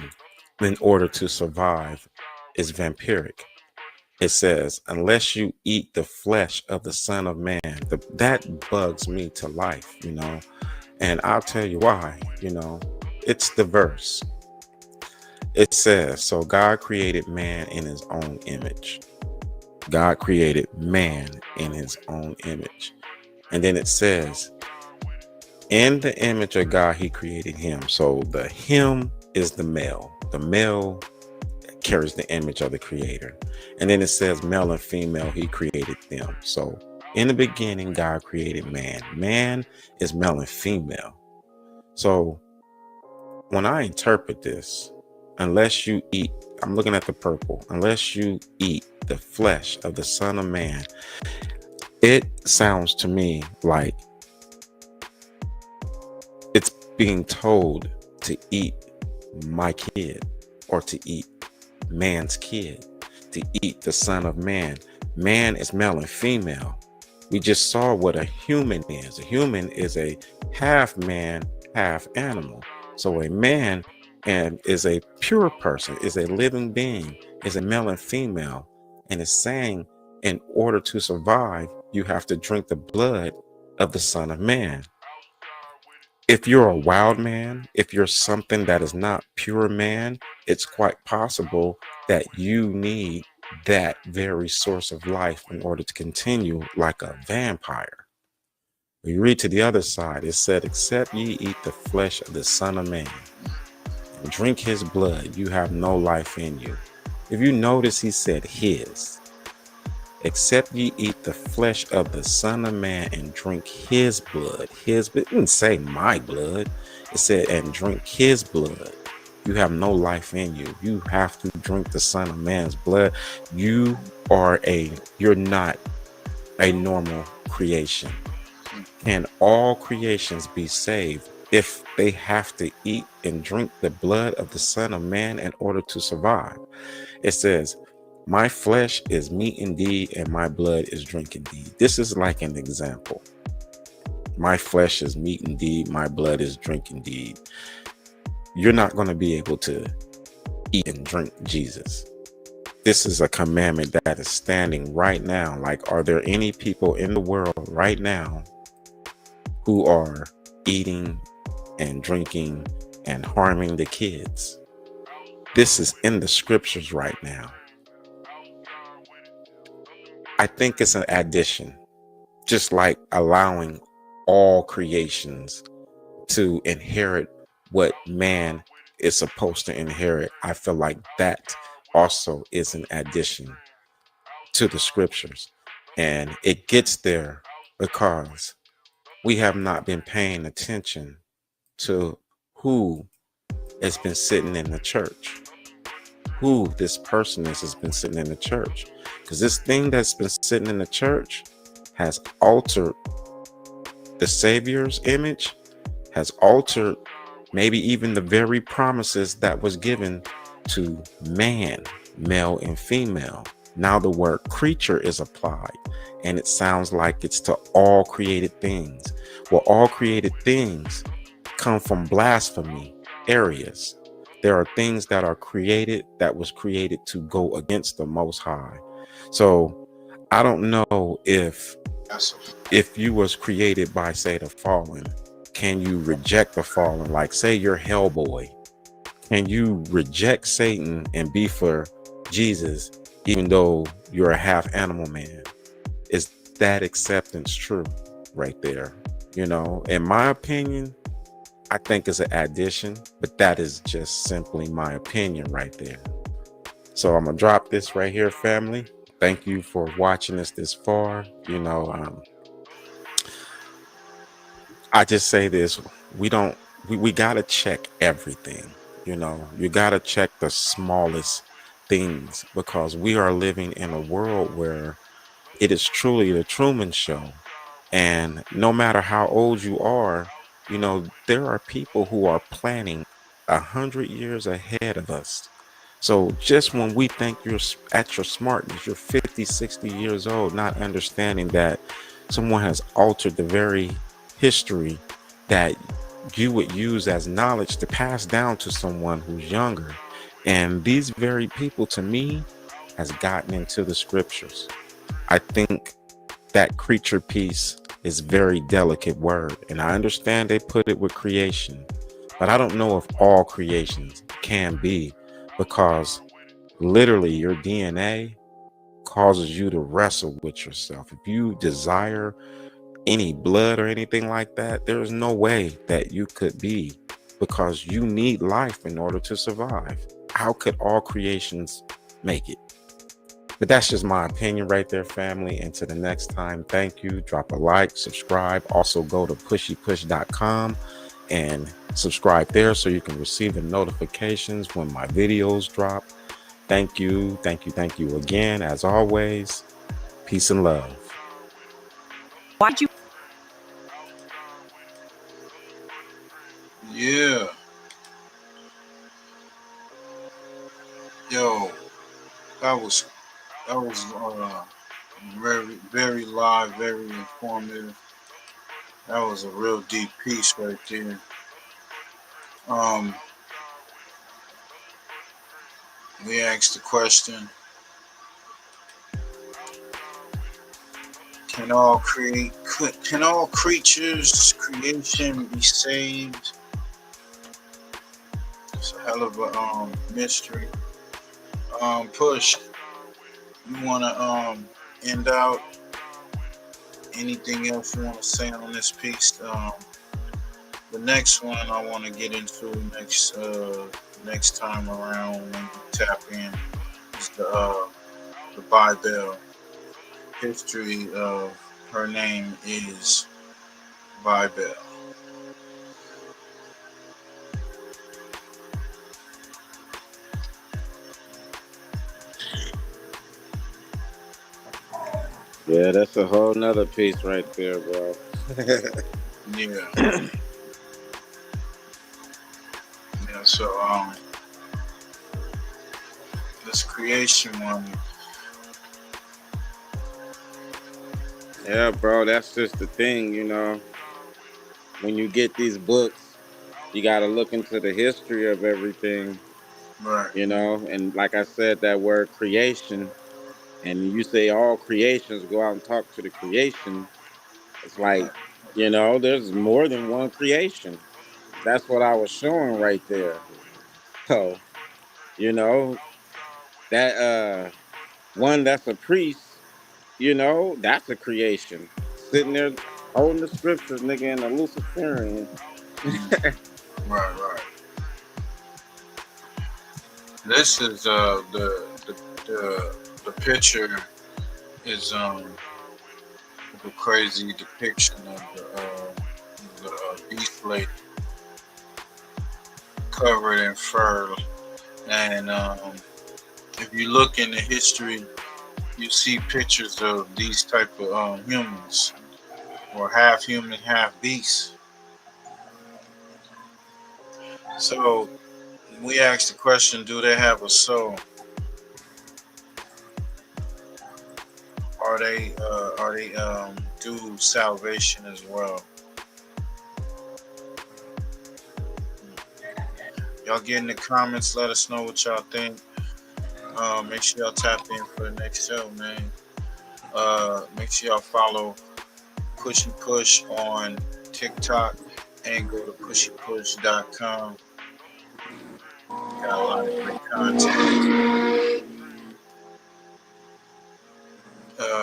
in order to survive is vampiric. It says, unless you eat the flesh of the Son of Man, that bugs me to life, and I'll tell you why. It's the verse. It says, so God created man in his own image. God created man in his own image. And then it says, in the image of God, he created him. So the him is the male. The male carries the image of the creator. And then it says male and female, he created them. So in the beginning, God created man. Man is male and female. So when I interpret this, unless you eat, I'm looking at the purple, unless you eat the flesh of the Son of Man, it sounds to me like it's being told to eat my kid, or to eat man's kid, to eat the Son of Man. Man is male and female. We just saw what a human is. A human is a half man, half animal. So a man is a pure person, is a living being, is a male and female, and is saying in order to survive, you have to drink the blood of the Son of Man. If you're a wild man, if you're something that is not pure man, it's quite possible that you need that very source of life in order to continue like a vampire. We read to the other side, it said, except ye eat the flesh of the Son of Man and drink his blood, you have no life in you. If you notice, he said his. Except ye eat the flesh of the Son of Man and drink his blood. It didn't say my blood. It said, and drink his blood. You have no life in you. You have to drink the Son of Man's blood. You're not a normal creation. Can all creations be saved if they have to eat and drink the blood of the Son of Man in order to survive? It says, my flesh is meat indeed, and my blood is drink indeed. This is like an example. My flesh is meat indeed, my blood is drink indeed. You're not going to be able to eat and drink Jesus. This is a commandment that is standing right now. Like, are there any people in the world right now who are eating and drinking and harming the kids. This is in the scriptures right now. I think it's an addition, just like allowing all creations to inherit what man is supposed to inherit. I feel like that also is an addition to the scriptures. And it gets there because we have not been paying attention to who has been sitting in the church, who this person is has been sitting in the church. Because this thing that's been sitting in the church has altered the Savior's image, has altered maybe even the very promises that was given to man, male and female. Now the word creature is applied, and it sounds like it's to all created things. Well, all created things come from blasphemy areas. There are things that are created that was created to go against the Most High. So I don't know if you was created by, say, the fallen, can you reject the fallen? Like, say you're Hellboy, can you reject Satan and be for Jesus even though you're a half animal man? Is that acceptance true right there? You know, in my opinion, I think it's an addition, but that is just simply my opinion right there. So I'm gonna drop this right here, family. Thank you for watching us this far. You know, I just say this, we gotta check everything. You know, you gotta check the smallest things, because we are living in a world where it is truly the Truman Show. And no matter how old you are, you know, there are people who are planning 100 years ahead of us. So just when we think you're at your smartness, you're 50, 60 years old, not understanding that someone has altered the very history that you would use as knowledge to pass down to someone who's younger. And these very people, to me, has gotten into the scriptures. I think that creature piece is very delicate word, and I understand they put it with creation, but I don't know if all creations can be, because literally your DNA causes you to wrestle with yourself. If you desire any blood or anything like that, there's no way that you could be, because you need life in order to survive. How could all creations make it? But that's just my opinion right there, family. Until the next time, thank you. Drop a like, subscribe. Also go to pushypush.com and subscribe there so you can receive the notifications when my videos drop. Thank you. Thank you. Thank you again. As always, peace and love. Why'd you? Yeah. Yo, that was very, very live, very informative. That was a real deep piece right there. We asked the question, can all creatures, creation be saved? It's a hell of a mystery. Push, you wanna end out? Anything else you want to say on this piece? The next one I want to get into next time around when we tap in is the Bible. History of her name is Bible. Yeah, that's a whole nother piece right there, bro. Yeah. Yeah, so this creation one. Yeah, bro, that's just the thing, you know. When you get these books, you got to look into the history of everything, right? You know, and like I said, that word creation, and you say all creations, go out and talk to the creation. It's like You know, there's more than one creation. That's what I was showing right there. So, you know, that one that's a priest, you know, that's a creation. Sitting there holding the scriptures, nigga, in a Luciferian. Right. This is the picture is the crazy depiction of the beast lady covered in fur, and if you look in the history, you see pictures of these type of humans, or half human, half beast. So we asked the question: do they have a soul? Are they do salvation as well? Y'all get in the comments. Let us know what y'all think. Make sure y'all tap in for the next show, man. Make sure y'all follow PushyPush on TikTok and go to pushypush.com. Got a lot of great content.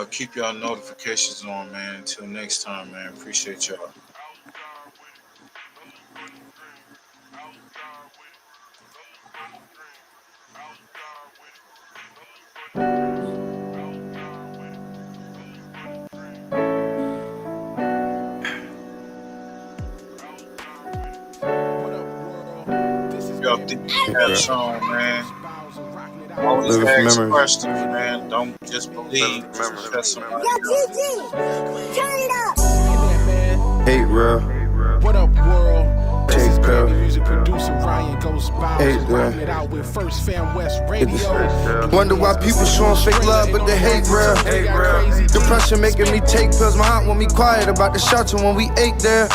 Keep y'all notifications on, man. Until next time, man. Appreciate y'all. Y'all think that song, man. Always ask questions, man. Don't just believe. Just somebody else. Turn it up. Hey, bro. What up, world? This is baby music producer Ryan Ghost Bowers, rocking it out with First Fam West Radio. Wonder why people showing fake love, but they hate real. Depression making me take pills. My aunt want me quiet about the shelter when we ate there.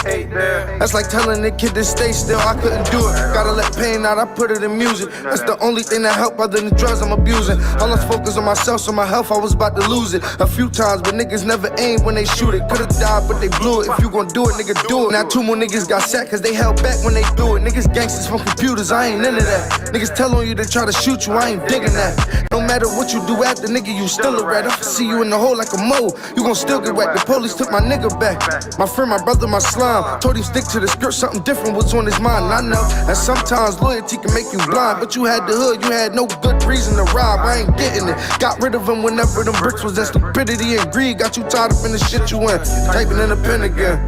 That's like telling the kid to stay still. I couldn't do it. Gotta let pain out. I put it in music. That's the only thing that help other than drugs I'm abusing. All I focus on myself, so my health I was about to lose it a few times, but niggas never aim when they shoot it. Could've died, but they blew it. If you gon' do it, nigga, do it. Now 2 more niggas got sacked cause they held back when they threw it. Niggas gangsters from computers, I ain't into that. Niggas tell on you to try to shoot you, I ain't digging that. No matter what you do after, nigga, you still a rat. I can see you in the hole like a mole, you gon' still get wet. The police took my nigga back. My friend, my brother, my slime. Told him stick to the script, something different was on his mind. And I know that sometimes loyalty can make you blind, but you had the hood, you had no good reason to rob. I ain't getting it. Got rid of him whenever them bricks was in. Stupidity and greed got you tied up in the shit you in. Typing in a pen again.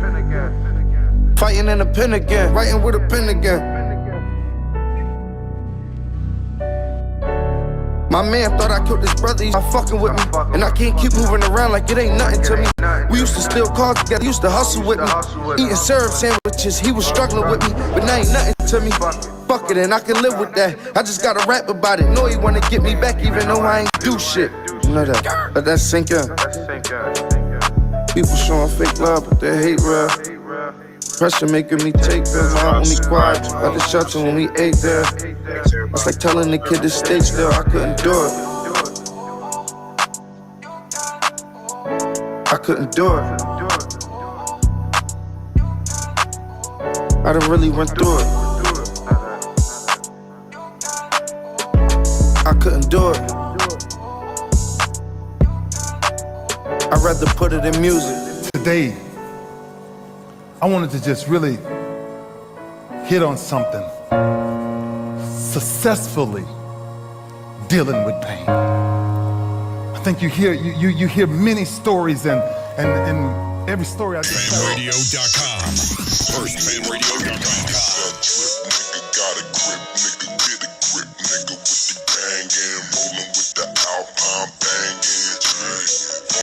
Fighting in a pen again. Writing with a pen again. My man thought I killed his brother, he's not fucking with me. And I can't keep moving around like it ain't nothing to me. We used to steal cars together, used to hustle with me. Eating syrup sandwiches, he was struggling with me. But now ain't nothing to me. Fuck it, and I can live with that. I just gotta rap about it. Know he wanna get me back even though I ain't do shit. You know that, let that sink in. People showing fake love, but they hate real. Pressure making me take pills, my aunt want me quiet. At the shelter when we ate there. It's like telling the kid to stay still, I couldn't do it. I couldn't do it. I done really went through it. I couldn't do it. I'd rather put it in music. Today, I wanted to just really hit on something. Successfully dealing with pain. I think you hear many stories and every story I just FamRadio.com. FirstFamRadio.com.